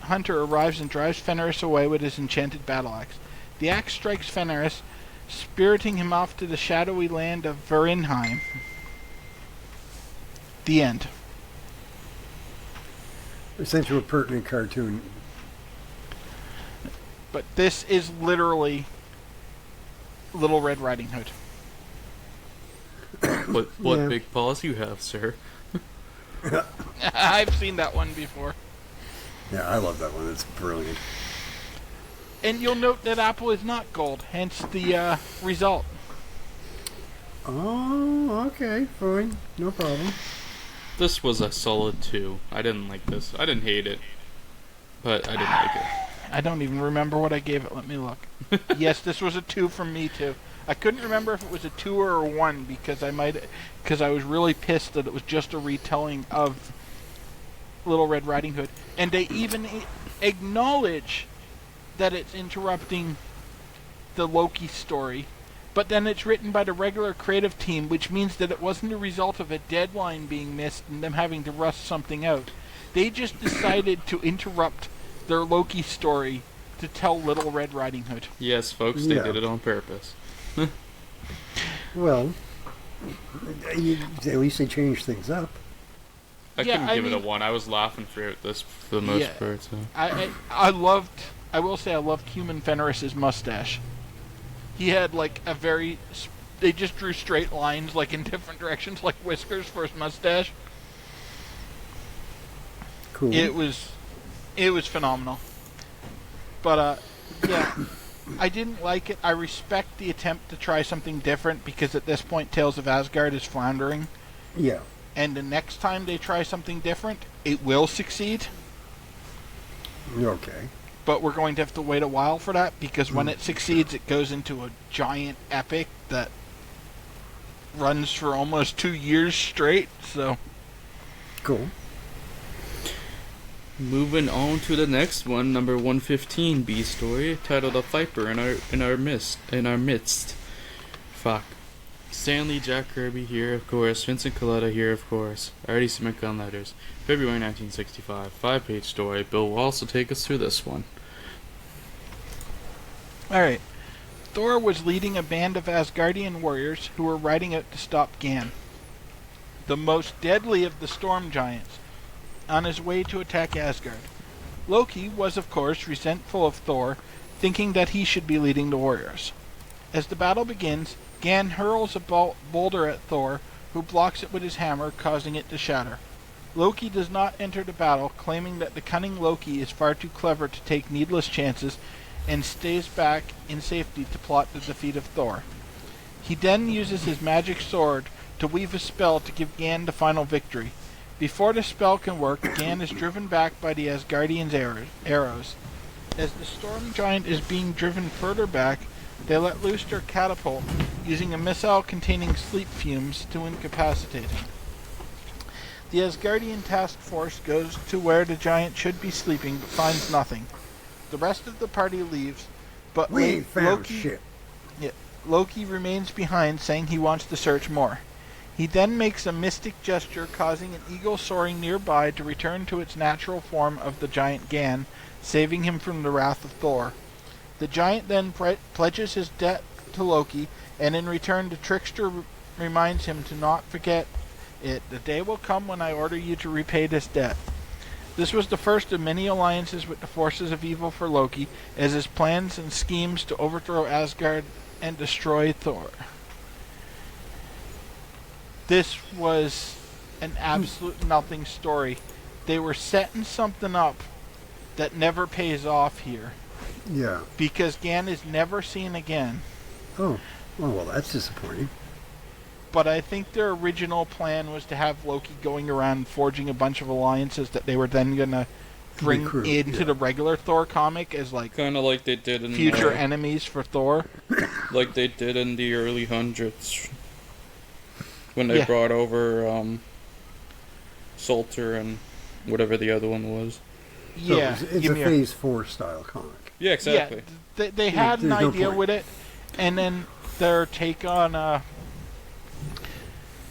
Hunter arrives and drives Fenris away with his enchanted battle axe. The axe strikes Fenris, spiriting him off to the shadowy land of Verinheim. The end.
Essentially a pertinent cartoon.
But this is literally Little Red Riding Hood.
What
Yeah.
big paws you have, sir.
I've seen that one before.
Yeah, I love that one. It's brilliant.
And you'll note that apple is not gold, hence the result.
Oh, okay, fine. No problem.
This was a solid 2. I didn't like this. I didn't hate it, but I didn't like it.
I don't even remember what I gave it. Let me look. Yes, this was a 2 from me too. I couldn't remember if it was a 2 or a 1 because I was really pissed that it was just a retelling of Little Red Riding Hood, and they even acknowledge that it's interrupting the Loki story, but then it's written by the regular creative team, which means that it wasn't a result of a deadline being missed and them having to rush something out. They just decided to interrupt their Loki story to tell Little Red Riding Hood.
Yes, folks, they did it on purpose.
Well, at least they changed things up.
I couldn't give it a 1. I was laughing through this for the most part. So.
I will say I loved Human Fenris's mustache. He had like a very... They just drew straight lines like in different directions, like whiskers for his mustache.
Cool.
It was phenomenal. But, yeah, I didn't like it. I respect the attempt to try something different because at this point Tales of Asgard is floundering.
Yeah.
And the next time they try something different, it will succeed.
Okay.
But we're going to have to wait a while for that because when it succeeds, it goes into a giant epic that runs for almost 2 years straight. So
Cool.
Moving on to the next one, number 115 B story, titled "A Viper in our midst." Fuck. Stanley, Jack Kirby here, of course. Vincent Coletta here, of course. Artie Simic on letters. February 1965. 5-page story. Bill will also take us through this one.
Alright. Thor was leading a band of Asgardian warriors who were riding out to stop Gan, the most deadly of the storm giants, on his way to attack Asgard. Loki was, of course, resentful of Thor, thinking that he should be leading the warriors. As the battle begins, Gan hurls a boulder at Thor, who blocks it with his hammer, causing it to shatter. Loki does not enter the battle, claiming that the cunning Loki is far too clever to take needless chances, and stays back in safety to plot the defeat of Thor. He then uses his magic sword to weave a spell to give Gan the final victory. Before the spell can work, Gan is driven back by the Asgardians' arrows. As the storm giant is being driven further back, They let loose their catapult, using a missile containing sleep fumes to incapacitate him. The Asgardian task force goes to where the giant should be sleeping, but finds nothing. The rest of the party leaves, but
We ain't found
Loki,
shit.
Loki remains behind, saying he wants to search more. He then makes a mystic gesture, causing an eagle soaring nearby to return to its natural form of the giant Gan, saving him from the wrath of Thor. The giant then pledges his debt to Loki, and in return the trickster reminds him to not forget it. The day will come when I order you to repay this debt. This was the first of many alliances with the forces of evil for Loki, as his plans and schemes to overthrow Asgard and destroy Thor. This was an absolute nothing story. They were setting something up that never pays off here,
Yeah.
because Gan is never seen again.
Oh. Well, that's disappointing.
But I think their original plan was to have Loki going around forging a bunch of alliances that they were then going to bring
Recruit,
into
yeah.
the regular Thor comic as like
Kind of like they did in
future enemies for Thor.
like they did in the early hundreds when they
Yeah.
brought over Salter and whatever the other one was.
So
Yeah,
it's
give
a
me a-
Phase 4 style comic.
Yeah, exactly.
Yeah, they had an
There's no
idea
point.
with it, and then their take on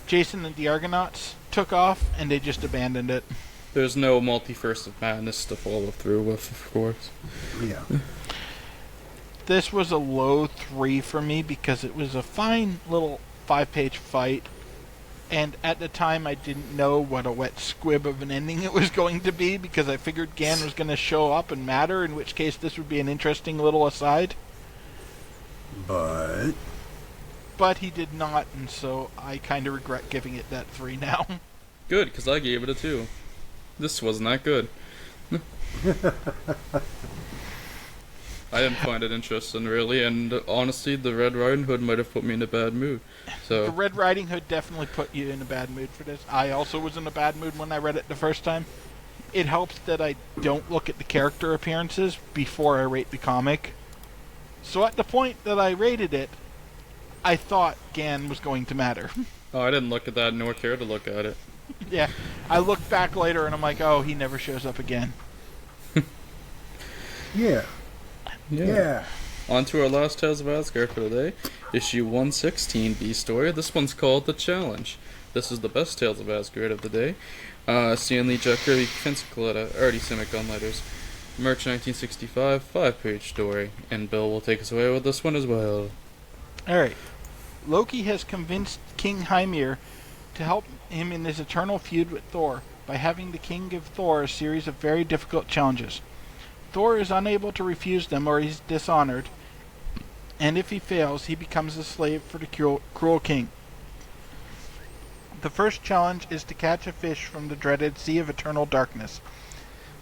Jason and the Argonauts took off, and they just abandoned it.
There's no multiverse of madness to follow through with, of course.
Yeah.
This was a low 3 for me because it was a fine little 5-page fight, and at the time I didn't know what a wet squib of an ending it was going to be, because I figured Gan was going to show up and matter, in which case this would be an interesting little aside. But he did not, and so I kind of regret giving it that 3 now.
Good, because I gave it a 2. This wasn't that good. I didn't find it interesting, really, and honestly, the Red Riding Hood might have put me in a bad mood.
The
So,
Red Riding Hood definitely put you in a bad mood for this. I also was in a bad mood when I read it the first time. It helps that I don't look at the character appearances before I rate the comic. So at the point that I rated it, I thought Gan was going to matter.
I didn't look at that nor care to look at it.
Yeah, I looked back later and I'm like, oh, he never shows up again.
Yeah. Yeah.
On to our last Tales of Asgard for the day. Issue 116 B story. This one's called The Challenge. This is the best Tales of Asgard of the day. Stanley Jack Kirby, Vince Coletta, Artie Simic on letters. March 1965, 5-page story. And Bill will take us away with this one as well.
Alright. Loki has convinced King Hymir to help him in his eternal feud with Thor by having the king give Thor a series of very difficult challenges. Thor is unable to refuse them or he's dishonored, and if he fails, he becomes a slave for the cruel king. The first challenge is to catch a fish from the dreaded Sea of Eternal Darkness.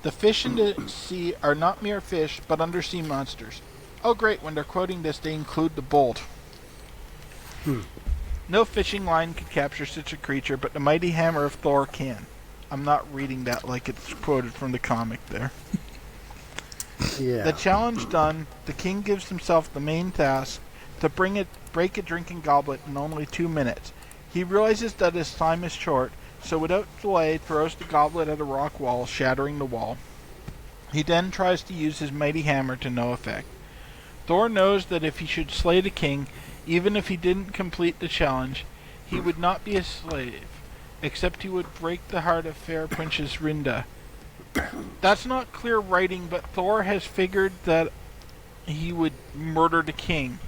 The fish in the sea are not mere fish, but undersea monsters. Oh great, when they're quoting this, they include the bold. No fishing line could capture such a creature, but the mighty hammer of Thor can. I'm not reading that like it's quoted from the comic there.
Yeah.
The challenge done, the king gives himself the main task to break a drinking goblet in only 2 minutes. He realizes that his time is short, so without delay throws the goblet at a rock wall, shattering the wall. He then tries to use his mighty hammer to no effect. Thor knows that if he should slay the king, even if he didn't complete the challenge, he would not be a slave, except he would break the heart of fair Princess Rinda. That's not clear writing, but Thor has figured that he would murder the king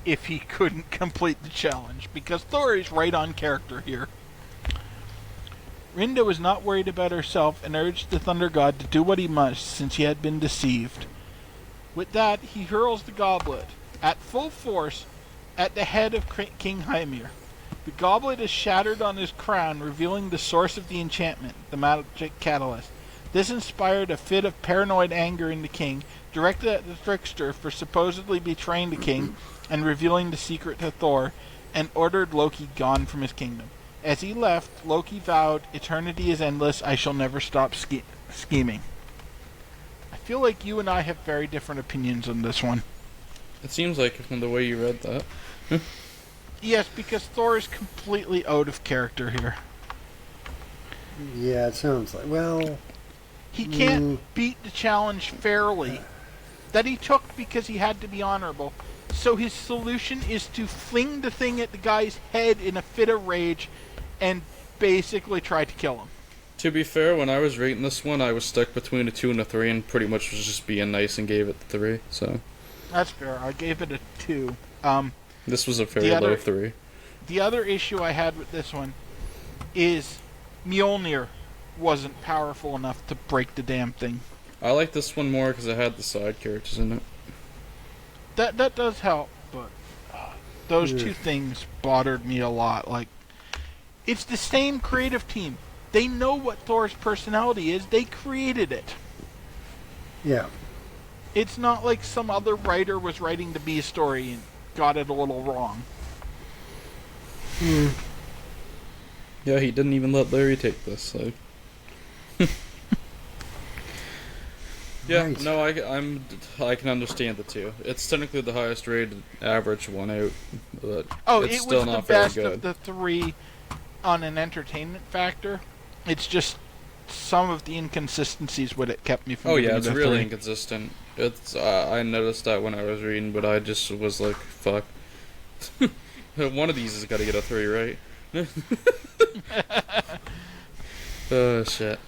if he couldn't complete the challenge, because Thor is right on character here. Rinda was not worried about herself and urged the Thunder God to do what he must, since he had been deceived. With that, he hurls the goblet, at full force, at the head of King Hymir. The goblet is shattered on his crown, revealing the source of the enchantment, the magic catalyst. This inspired a fit of paranoid anger in the king, directed at the trickster for supposedly betraying the king and revealing the secret to Thor, and ordered Loki gone from his kingdom. As he left, Loki vowed, "Eternity is endless, I shall never stop scheming." I feel like you and I have very different opinions on this one.
It seems like from the way you read that.
Yes, because Thor is completely out of character here.
Yeah, it sounds like. Well,
He can't beat the challenge fairly. That he took because he had to be honorable. So his solution is to fling the thing at the guy's head in a fit of rage and basically try to kill him.
To be fair, when I was rating this one, I was stuck between a 2 and a 3, and pretty much was just being nice and gave it the 3. So
That's fair. I gave it a 2.
this was a very low 3.
The other issue I had with this one is Mjolnir wasn't powerful enough to break the damn thing.
I like this one more because it had the side characters in it.
That does help, but those two things bothered me a lot. Like, it's the same creative team. They know what Thor's personality is. They created it.
yeah.
It's not like some other writer was writing the B story and got it a little wrong.
Yeah, he didn't even let Larry take this. So. Yeah,
Right.
no, I can understand the 2. It's technically the highest rated average one out, but it's
it
still
was the
not very
best
good.
of the 3 on an entertainment factor. It's just some of the inconsistencies with it kept me from.
Oh
giving
yeah,
it
it's
a
really
3.
inconsistent. It's I noticed that when I was reading, but I just was like, fuck. One of these has got to get a 3, right? Oh shit.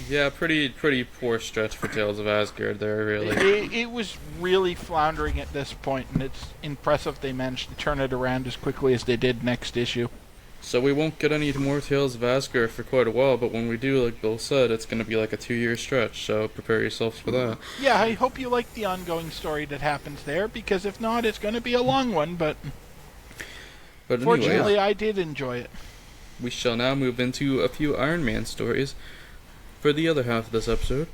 Yeah, pretty poor stretch for Tales of Asgard there, really.
It was really floundering at this point, and it's impressive they managed to turn it around as quickly as they did next issue.
So we won't get any more Tales of Asgard for quite a while, but when we do, like Bill said, it's going to be like a 2-year stretch, so prepare yourselves for that.
Yeah, I hope you like the ongoing story that happens there, because if not, it's going to be a long one, but
But
fortunately
anyway,
I did enjoy it.
we shall now move into a few Iron Man stories for the other half of this episode.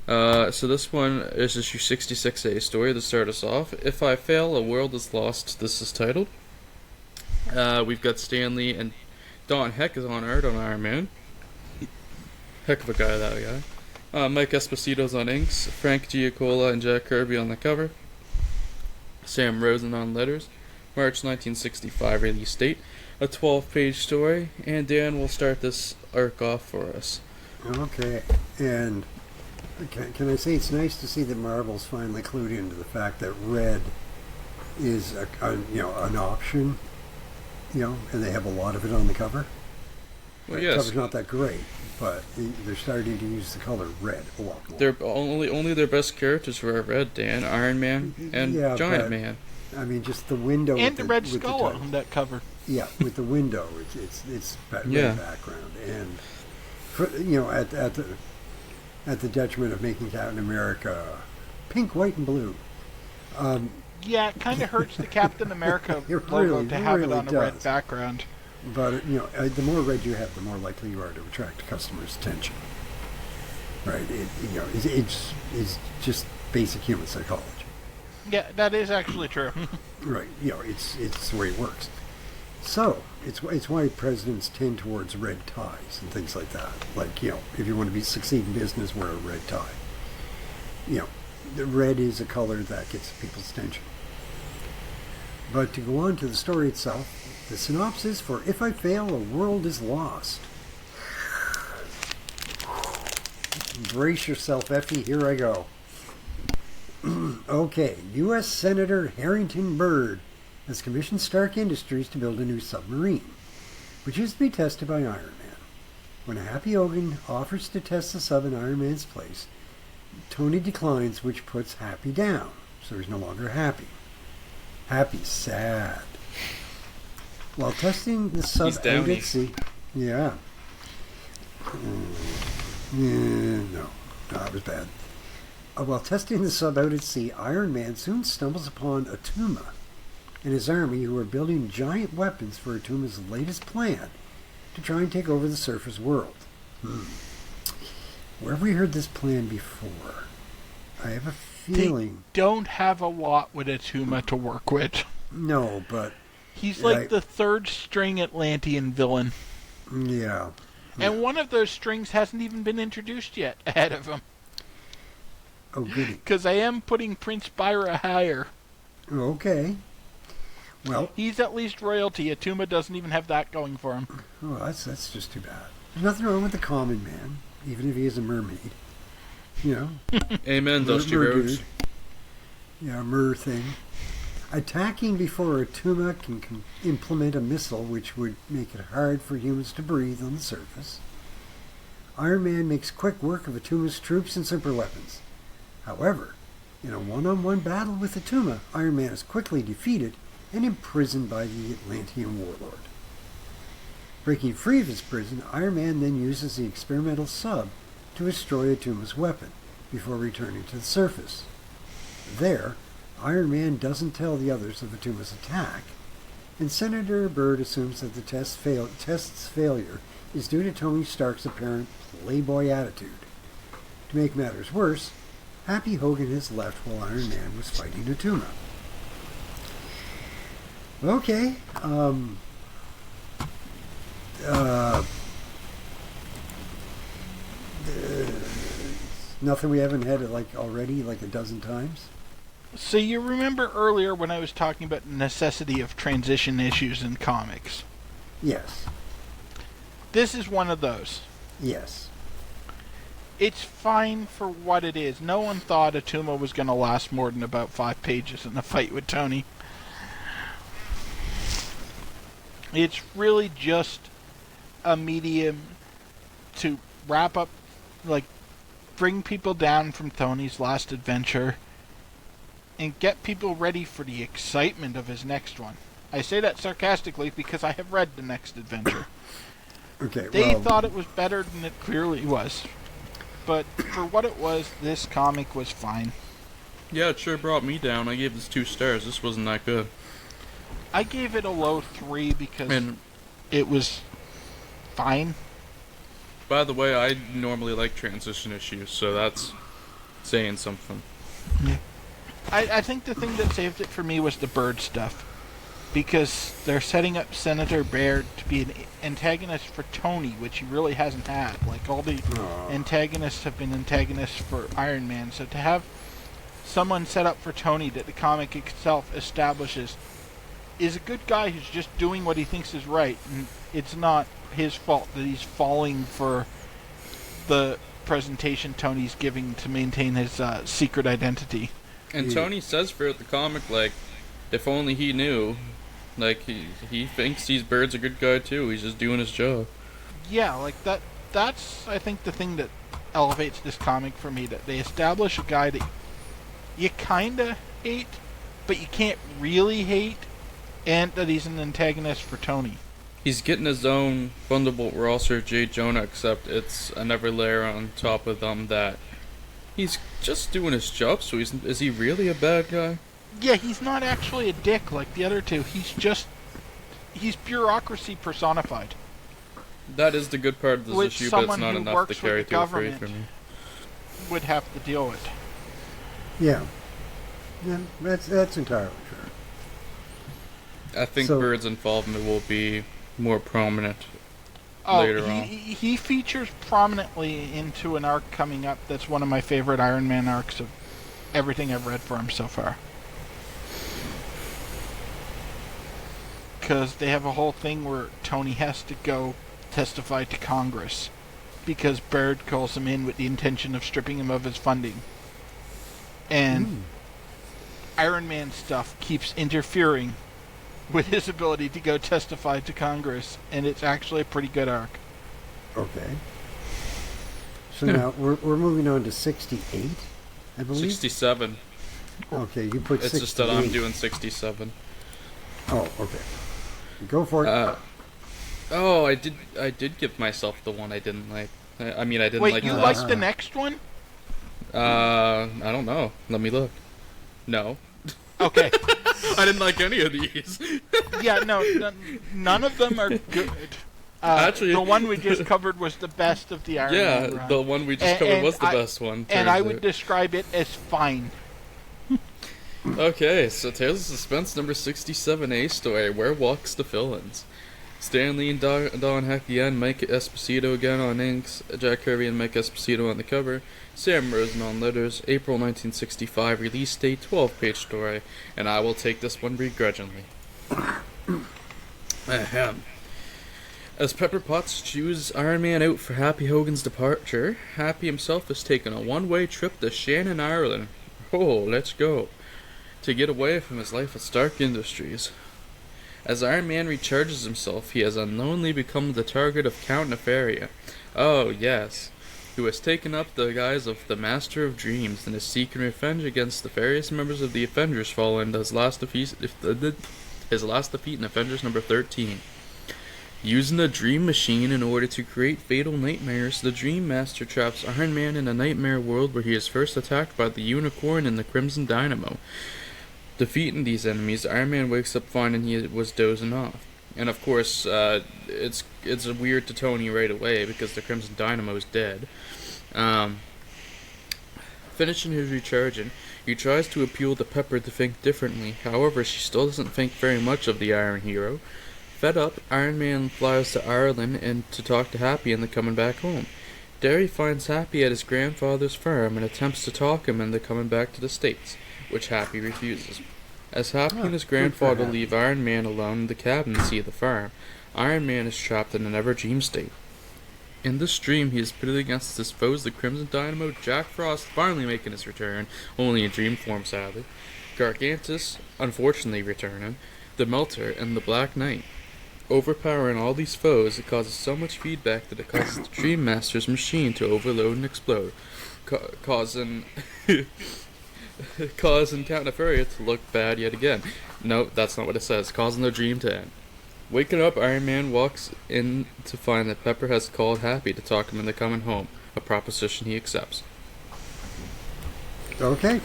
So this one is issue 66A story to start us off. If I Fail, A World is Lost, this is titled. We've got Stanley and Don Heck is on art on Iron Man. Heck of a guy, that guy. Mike Esposito's on inks. Frank Giacola and Jack Kirby on the cover. Sam Rosen on letters. March 1965 release date. A 12-page story. And Dan will start this arc off for us.
Okay, and can I say it's nice to see that Marvel's finally clued into the fact that red is an option, and they have a lot of it on the cover.
Well,
The
yes.
cover's not that great, but they're starting to use the color red a lot more.
They're only their best characters were red, Dan, Iron Man, and
Yeah,
Giant
but-
Man.
I mean, just the window
And the Red
with
Skull
title.
on that cover.
Yeah, with the window, it's red
Yeah.
background, and at the detriment of making Captain America pink, white, and blue.
Yeah, it kind of hurts the Captain America
It
logo
really-
to
it
have it
really
on a red
does.
background.
But the more red you have, the more likely you are to attract customers' attention. Right? It's just basic human psychology.
Yeah, that is actually true.
Right? It's the way it works. So it's why presidents tend towards red ties and things like that. Like if you want to succeed in business, wear a red tie. The red is a color that gets people's attention. But to go on to the story itself. The synopsis for If I Fail, A World is Lost. Brace yourself, Effie. Here I go. Okay. U.S. Senator Harrington Byrd has commissioned Stark Industries to build a new submarine, which is to be tested by Iron Man. When a happy Odin offers to test the sub in Iron Man's place, Tony declines, which puts Happy down. So he's no longer happy. Happy's sad. While testing the sub
He's
out
downy.
at sea, no, that was bad. While testing the sub out at sea, Iron Man soon stumbles upon Atuma and his army, who are building giant weapons for Atuma's latest plan to try and take over the surface world. Where have we heard this plan before? I have a feeling.
They don't have a lot with Atuma to work with.
No, but
He's like the third string Atlantean villain.
yeah.
And one of those strings hasn't even been introduced yet ahead of him.
Oh, goody.
Because I am putting Prince Byra higher.
Okay. Well,
He's at least royalty. Atuma doesn't even have that going for him.
oh, that's just too bad. There's nothing wrong with the common man, even if he is a mermaid. You know?
Amen, Dusty Rhodes.
Dude. Yeah, mer thing. Attacking before Atuma can implement a missile which would make it hard for humans to breathe on the surface. Iron Man makes quick work of Atuma's troops and super weapons. However, in a one-on-one battle with Atuma, Iron Man is quickly defeated and imprisoned by the Atlantean warlord. Breaking free of his prison, Iron Man then uses the experimental sub to destroy Atuma's weapon before returning to the surface. There, Iron Man doesn't tell the others of Atuma's attack, and Senator Byrd assumes that the test's failure is due to Tony Stark's apparent playboy attitude. To make matters worse, Happy Hogan has left while Iron Man was fighting Atuma. Okay, nothing we haven't had it like already like a dozen times.
So you remember earlier when I was talking about the necessity of transition issues in comics?
Yes.
This is one of those.
Yes.
It's fine for what it is. No one thought Atuma was going to last more than about 5 pages in a fight with Tony. It's really just a medium to wrap up, like, bring people down from Tony's last adventure and get people ready for the excitement of his next one. I say that sarcastically because I have read the next adventure.
Okay,
They thought it was better than it clearly was. But for what it was, this comic was fine.
Yeah, it sure brought me down. I gave this 2 stars. This wasn't that good.
I gave it a low 3 because
And
it was fine.
by the way, I normally like transition issues, so that's saying something.
I think the thing that saved it for me was the bird stuff. Because they're setting up Senator Baird to be an antagonist for Tony, which he really hasn't had. Like, all the antagonists have been antagonists for Iron Man. So to have someone set up for Tony that the comic itself establishes is a good guy who's just doing what he thinks is right. And it's not his fault that he's falling for the presentation Tony's giving to maintain his secret identity.
And Tony says throughout the comic, like, if only he knew. Like, he thinks these Bird's a good guy too. He's just doing his job.
Yeah, like that's I think the thing that elevates this comic for me, that they establish a guy that you kinda hate, but you can't really hate, and that he's an antagonist for Tony.
He's getting his own Thunderbolt Ross or J. Jonah, except it's another layer on top of them that he's just doing his job, so is he really a bad guy?
Yeah, he's not actually a dick like the other two. He's bureaucracy personified.
That is the good part of this
Which
issue, but it's
someone
not
who
enough to
works
carry
with the
to a free
government
for me.
would have to deal with.
Yeah. Yeah, that's entirely fair.
I think
So-
Bird's involvement will be more prominent
Oh,
later on.
he features prominently into an arc coming up that's one of my favorite Iron Man arcs of everything I've read for him so far. Because they have a whole thing where Tony has to go testify to Congress because Bird calls him in with the intention of stripping him of his funding. And Iron Man stuff keeps interfering with his ability to go testify to Congress, and it's actually a pretty good arc.
Okay. So now we're moving on to 68, I believe.
67.
Okay, you put
It's
68.
just that I'm doing 67.
Oh, okay. Go for it.
I did give myself the one I didn't like. I mean, I didn't
Wait,
like
you
the
liked
last
the next one?
I don't know. Let me look. No.
Okay.
I didn't like any of these.
Yeah, no, none of them are good.
Actually,
the one we just covered was the best of the Iron Man
yeah,
run.
the one we just covered was the best one.
And I
turns
would
out.
describe it as fine.
Okay, so Tales of Suspense number 67A story, Where Walks the Villains. Stan Lee and Don Heck again, Mike Esposito again on inks, Jack Kirby and Mike Esposito on the cover, Sam Rosen on letters, April 1965, release date, 12-page story, and I will take this one begrudgingly. Ahem. As Pepper Potts chews Iron Man out for Happy Hogan's departure, Happy himself has taken a one-way trip to Shannon, Ireland. Oh, let's go. To get away from his life at Stark Industries. As Iron Man recharges himself, he has unknowingly become the target of Count Nefaria. Oh, yes. Who has taken up the guise of the Master of Dreams and is seeking revenge against the various members of the Avengers following his last defeat in Avengers number 13. Using the Dream Machine in order to create fatal nightmares, the Dream Master traps Iron Man in a nightmare world where he is first attacked by the Unicorn and the Crimson Dynamo. Defeating these enemies, Iron Man wakes up finding he was dozing off. And of course, it's weird to Tony right away because the Crimson Dynamo is dead. Finishing his recharging, he tries to appeal to Pepper to think differently. However, she still doesn't think very much of the Iron Hero. Fed up, Iron Man flies to Ireland and to talk to Happy into coming back home. There he finds Happy at his grandfather's farm and attempts to talk him into coming back to the States, which Happy refuses. As Happy and his grandfather leave Iron Man alone in the cabin to see the farm, Iron Man is trapped in an ever-dream state. In this dream, he is pitted against his foes, the Crimson Dynamo, Jack Frost finally making his return, only in dream form sadly, Gargantus unfortunately returning, the Melter, and the Black Knight. Overpowering all these foes, it causes so much feedback that it causes the Dream Master's machine to overload and explode, causing Count Nefaria to look bad yet again. No, that's not what it says. Causing the dream to end. Waking up, Iron Man walks in to find that Pepper has called Happy to talk him into coming home, a proposition he accepts.
Okay.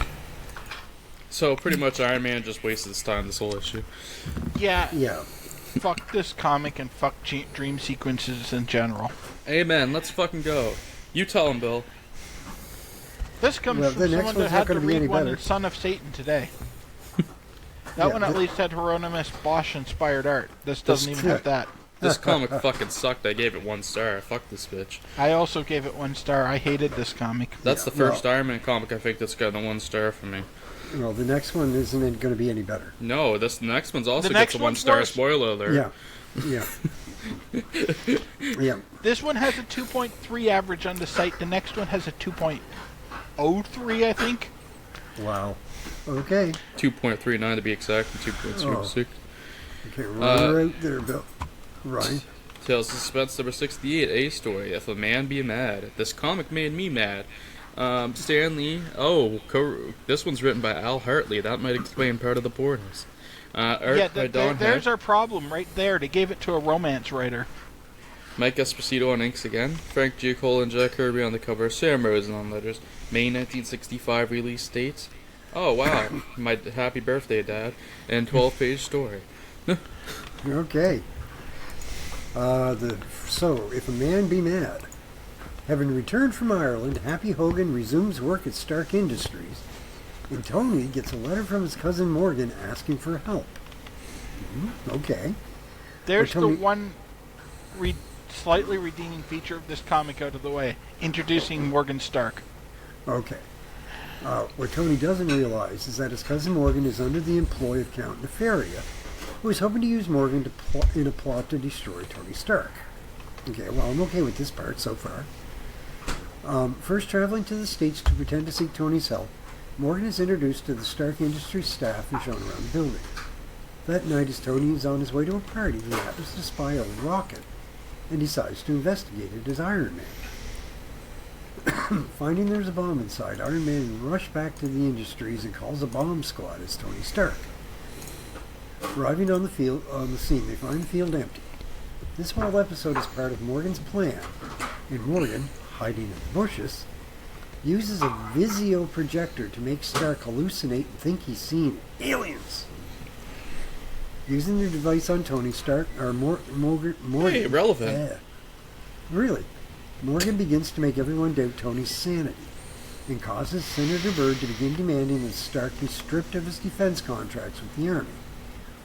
So pretty much Iron Man just wasted his time this whole issue.
Yeah.
Yeah.
Fuck this comic and fuck dream sequences in general.
Amen. Let's fucking go. You tell him, Bill.
This comes from someone that had to read one in
better.
Son of Satan today. That one at least had Hieronymus Bosch-inspired art. This doesn't even have that.
This comic fucking sucked. I gave it 1 star. Fuck this bitch.
I also gave it 1 star. I hated this comic.
That's the first Iron Man comic I think that's gotten a 1 star from me.
Well, the next one isn't going to be any better.
No, the next one's also gets a 1 star. Spoiler alert.
Yeah. Yeah.
This one has a 2.3 average on the site. The next one has a 2.03, I think.
Wow. Okay.
2.39 to be exact, and 2.06.
Okay, right there, Bill. Right.
Tales of Suspense number 68, A story. If a man be mad. This comic made me mad. Stan Lee. This one's written by Al Hartley. That might explain part of the boredom.
There's our problem right there. They gave it to a romance writer.
Mike Esposito on inks again. Frank Giacola and Jack Kirby on the cover. Sam Rosen on letters. May 1965 release dates. Oh, wow. My happy birthday, Dad. And 12-page story.
Okay. So, if a man be mad. Having returned from Ireland, Happy Hogan resumes work at Stark Industries, and Tony gets a letter from his cousin Morgan asking for help. Okay.
There's the one slightly redeeming feature of this comic out of the way. Introducing Morgan Stark.
Okay. What Tony doesn't realize is that his cousin Morgan is under the employ of Count Nefaria, who is hoping to use Morgan in a plot to destroy Tony Stark. Okay, well, I'm okay with this part so far. First traveling to the States to pretend to seek Tony's help, Morgan is introduced to the Stark Industries staff and shown around the building. That night, as Tony is on his way to a party, he happens to spy a rocket and decides to investigate it as Iron Man. Finding there's a bomb inside, Iron Man rushes back to the Industries and calls a bomb squad as Tony Stark. Arriving on the scene, they find the field empty. This whole episode is part of Morgan's plan, and Morgan, hiding in the bushes, uses a Vizio projector to make Stark hallucinate and think he's seeing aliens. Using the device on Tony Stark, Morgan...
Hey, relevant.
Yeah. Really. Morgan begins to make everyone doubt Tony's sanity, and causes Senator Byrd to begin demanding that Stark be stripped of his defense contracts with the Army,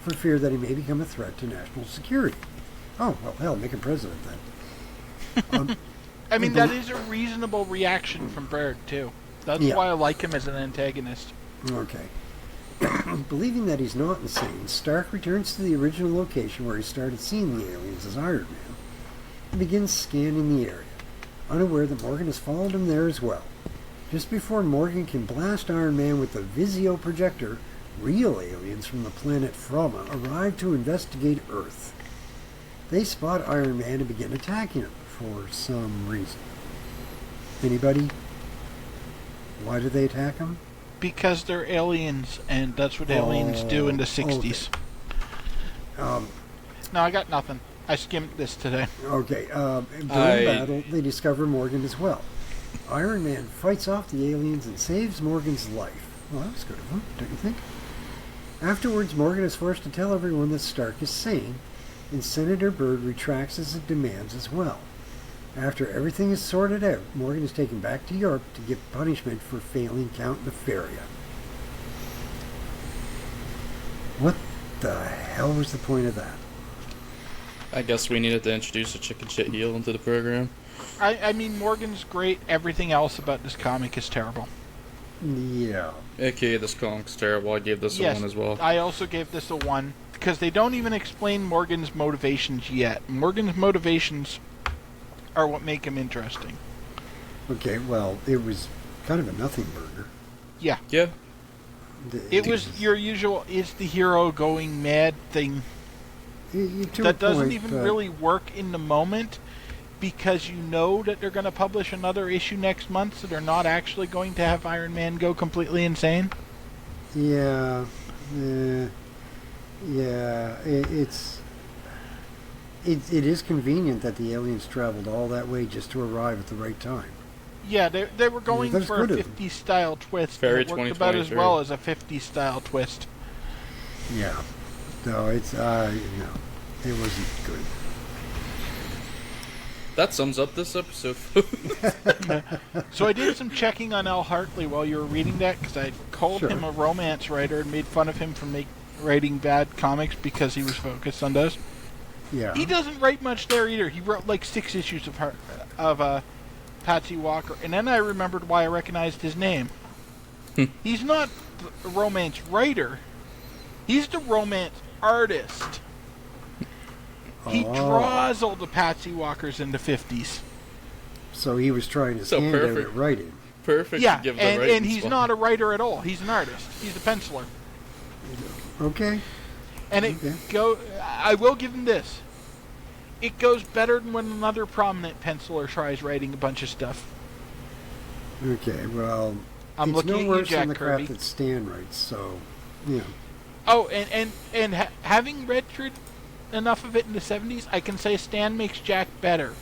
for fear that he may become a threat to national security. Oh, well, hell, make him president then.
I mean, that is a reasonable reaction from Baird, too. That's why I like him as an antagonist.
Okay. Believing that he's not insane, Stark returns to the original location where he started seeing the aliens as Iron Man and begins scanning the area, unaware that Morgan has followed him there as well. Just before Morgan can blast Iron Man with the Visio projector, real aliens from the planet Froma arrive to investigate Earth. They spot Iron Man and begin attacking him for some reason. Anybody? Why do they attack him?
Because they're aliens, and that's what aliens do in the 60s.
Okay.
No, I got nothing. I skimmed this today.
Okay. During battle, they discover Morgan as well. Iron Man fights off the aliens and saves Morgan's life. Well, that was good of him, don't you think? Afterwards, Morgan is forced to tell everyone that Stark is sane, and Senator Byrd retracts his demands as well. After everything is sorted out, Morgan is taken back to Europe to give punishment for failing Count Nefaria. What the hell was the point of that?
I guess we needed to introduce a chicken shit heel into the program.
I mean, Morgan's great. Everything else about this comic is terrible.
Yeah.
AKA this comic's terrible. I gave this a 1 as well.
I also gave this a 1, because they don't even explain Morgan's motivations yet. Morgan's motivations are what make him interesting.
Okay, well, it was kind of a nothing burger.
Yeah.
Yeah.
It was your usual, is the hero going mad thing that doesn't even really work in the moment, because you know that they're going to publish another issue next month, so they're not actually going to have Iron Man go completely insane.
Yeah. It is convenient that the aliens traveled all that way just to arrive at the right time.
Yeah, they were going for a 50s style twist.
Very
and it worked about as well as a 50s style twist.
Yeah. No, it wasn't good.
That sums up this episode.
So I did some checking on Al Hartley while you were reading that, because I called him a romance writer and made fun of him for writing bad comics because he was focused on those.
Yeah.
He doesn't write much there either. He wrote like 6 issues of Patsy Walker, and then I remembered why I recognized his name. He's not the romance writer. He's the romance artist. He draws all the Patsy Walkers in the 50s.
So he was trying to stand out at writing.
Perfect.
Yeah,
to give the
and he's not a writer at all. He's an artist. He's a penciler.
Okay.
And I will give him this. It goes better than when another prominent penciler tries writing a bunch of stuff.
Okay, well,
I'm
it's
looking
no
at you,
worse
Jack
than the
Kirby.
crap that Stan writes, so, yeah.
Oh, and having read through enough of it in the 70s, I can say Stan makes Jack better.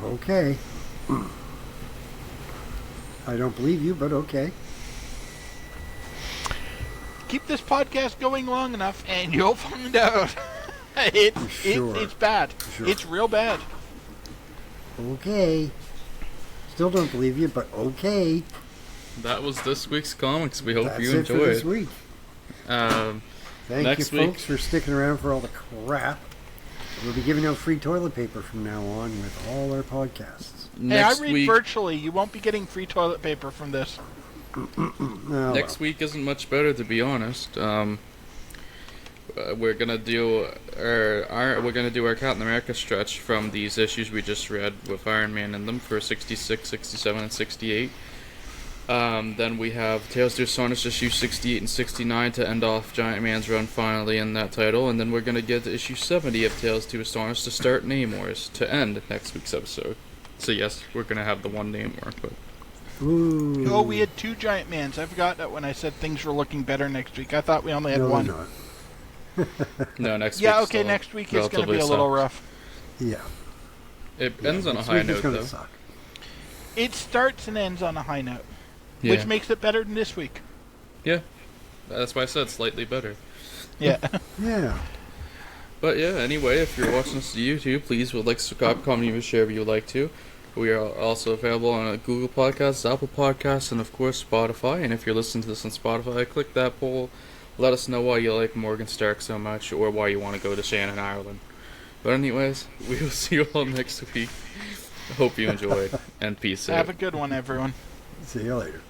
Okay. I don't believe you, but okay.
Keep this podcast going long enough, and you'll find out. It's bad.
Sure.
It's real bad.
Okay. Still don't believe you, but okay.
That was this week's comics. We hope
That's
you
it for
enjoyed.
this week. Thank
Next
you,
week-
folks, for sticking around for all the crap. We'll be giving out free toilet paper from now on with all our podcasts.
Next
Hey, I read
week,
virtually. You won't be getting free toilet paper from this.
next week isn't much better, to be honest. We're gonna do our Captain America stretch from these issues we just read with Iron Man in them for 66, 67, and 68. Then we have Tales to Astonish issue 68 and 69 to end off Giant Man's run finally in that title, and then we're gonna get to issue 70 of Tales to Astonish to start Namor's to end next week's episode. So yes, we're gonna have the one Namor, but
Ooh.
Oh, we had 2 Giant Mans. I forgot that when I said things were looking better next week. I thought we only had
No,
1.
they're not.
no, next week.
Yeah, okay, next week is going to be a little rough.
Yeah.
It ends on a
This
high
week is
note,
gonna
though.
suck.
It starts and ends on a high note,
Yeah.
which makes it better than this week.
Yeah, that's why I said slightly better.
Yeah.
Yeah.
But yeah, anyway, if you're watching this on YouTube, please would like to subscribe, comment, even share if you would like to. We are also available on Google Podcasts, Apple Podcasts, and of course Spotify. And if you're listening to this on Spotify, click that poll. Let us know why you like Morgan Stark so much, or why you want to go to Shannon, Ireland. But anyways, we will see you all next week. Hope you enjoyed, and peace out.
Have a good one, everyone.
See you later.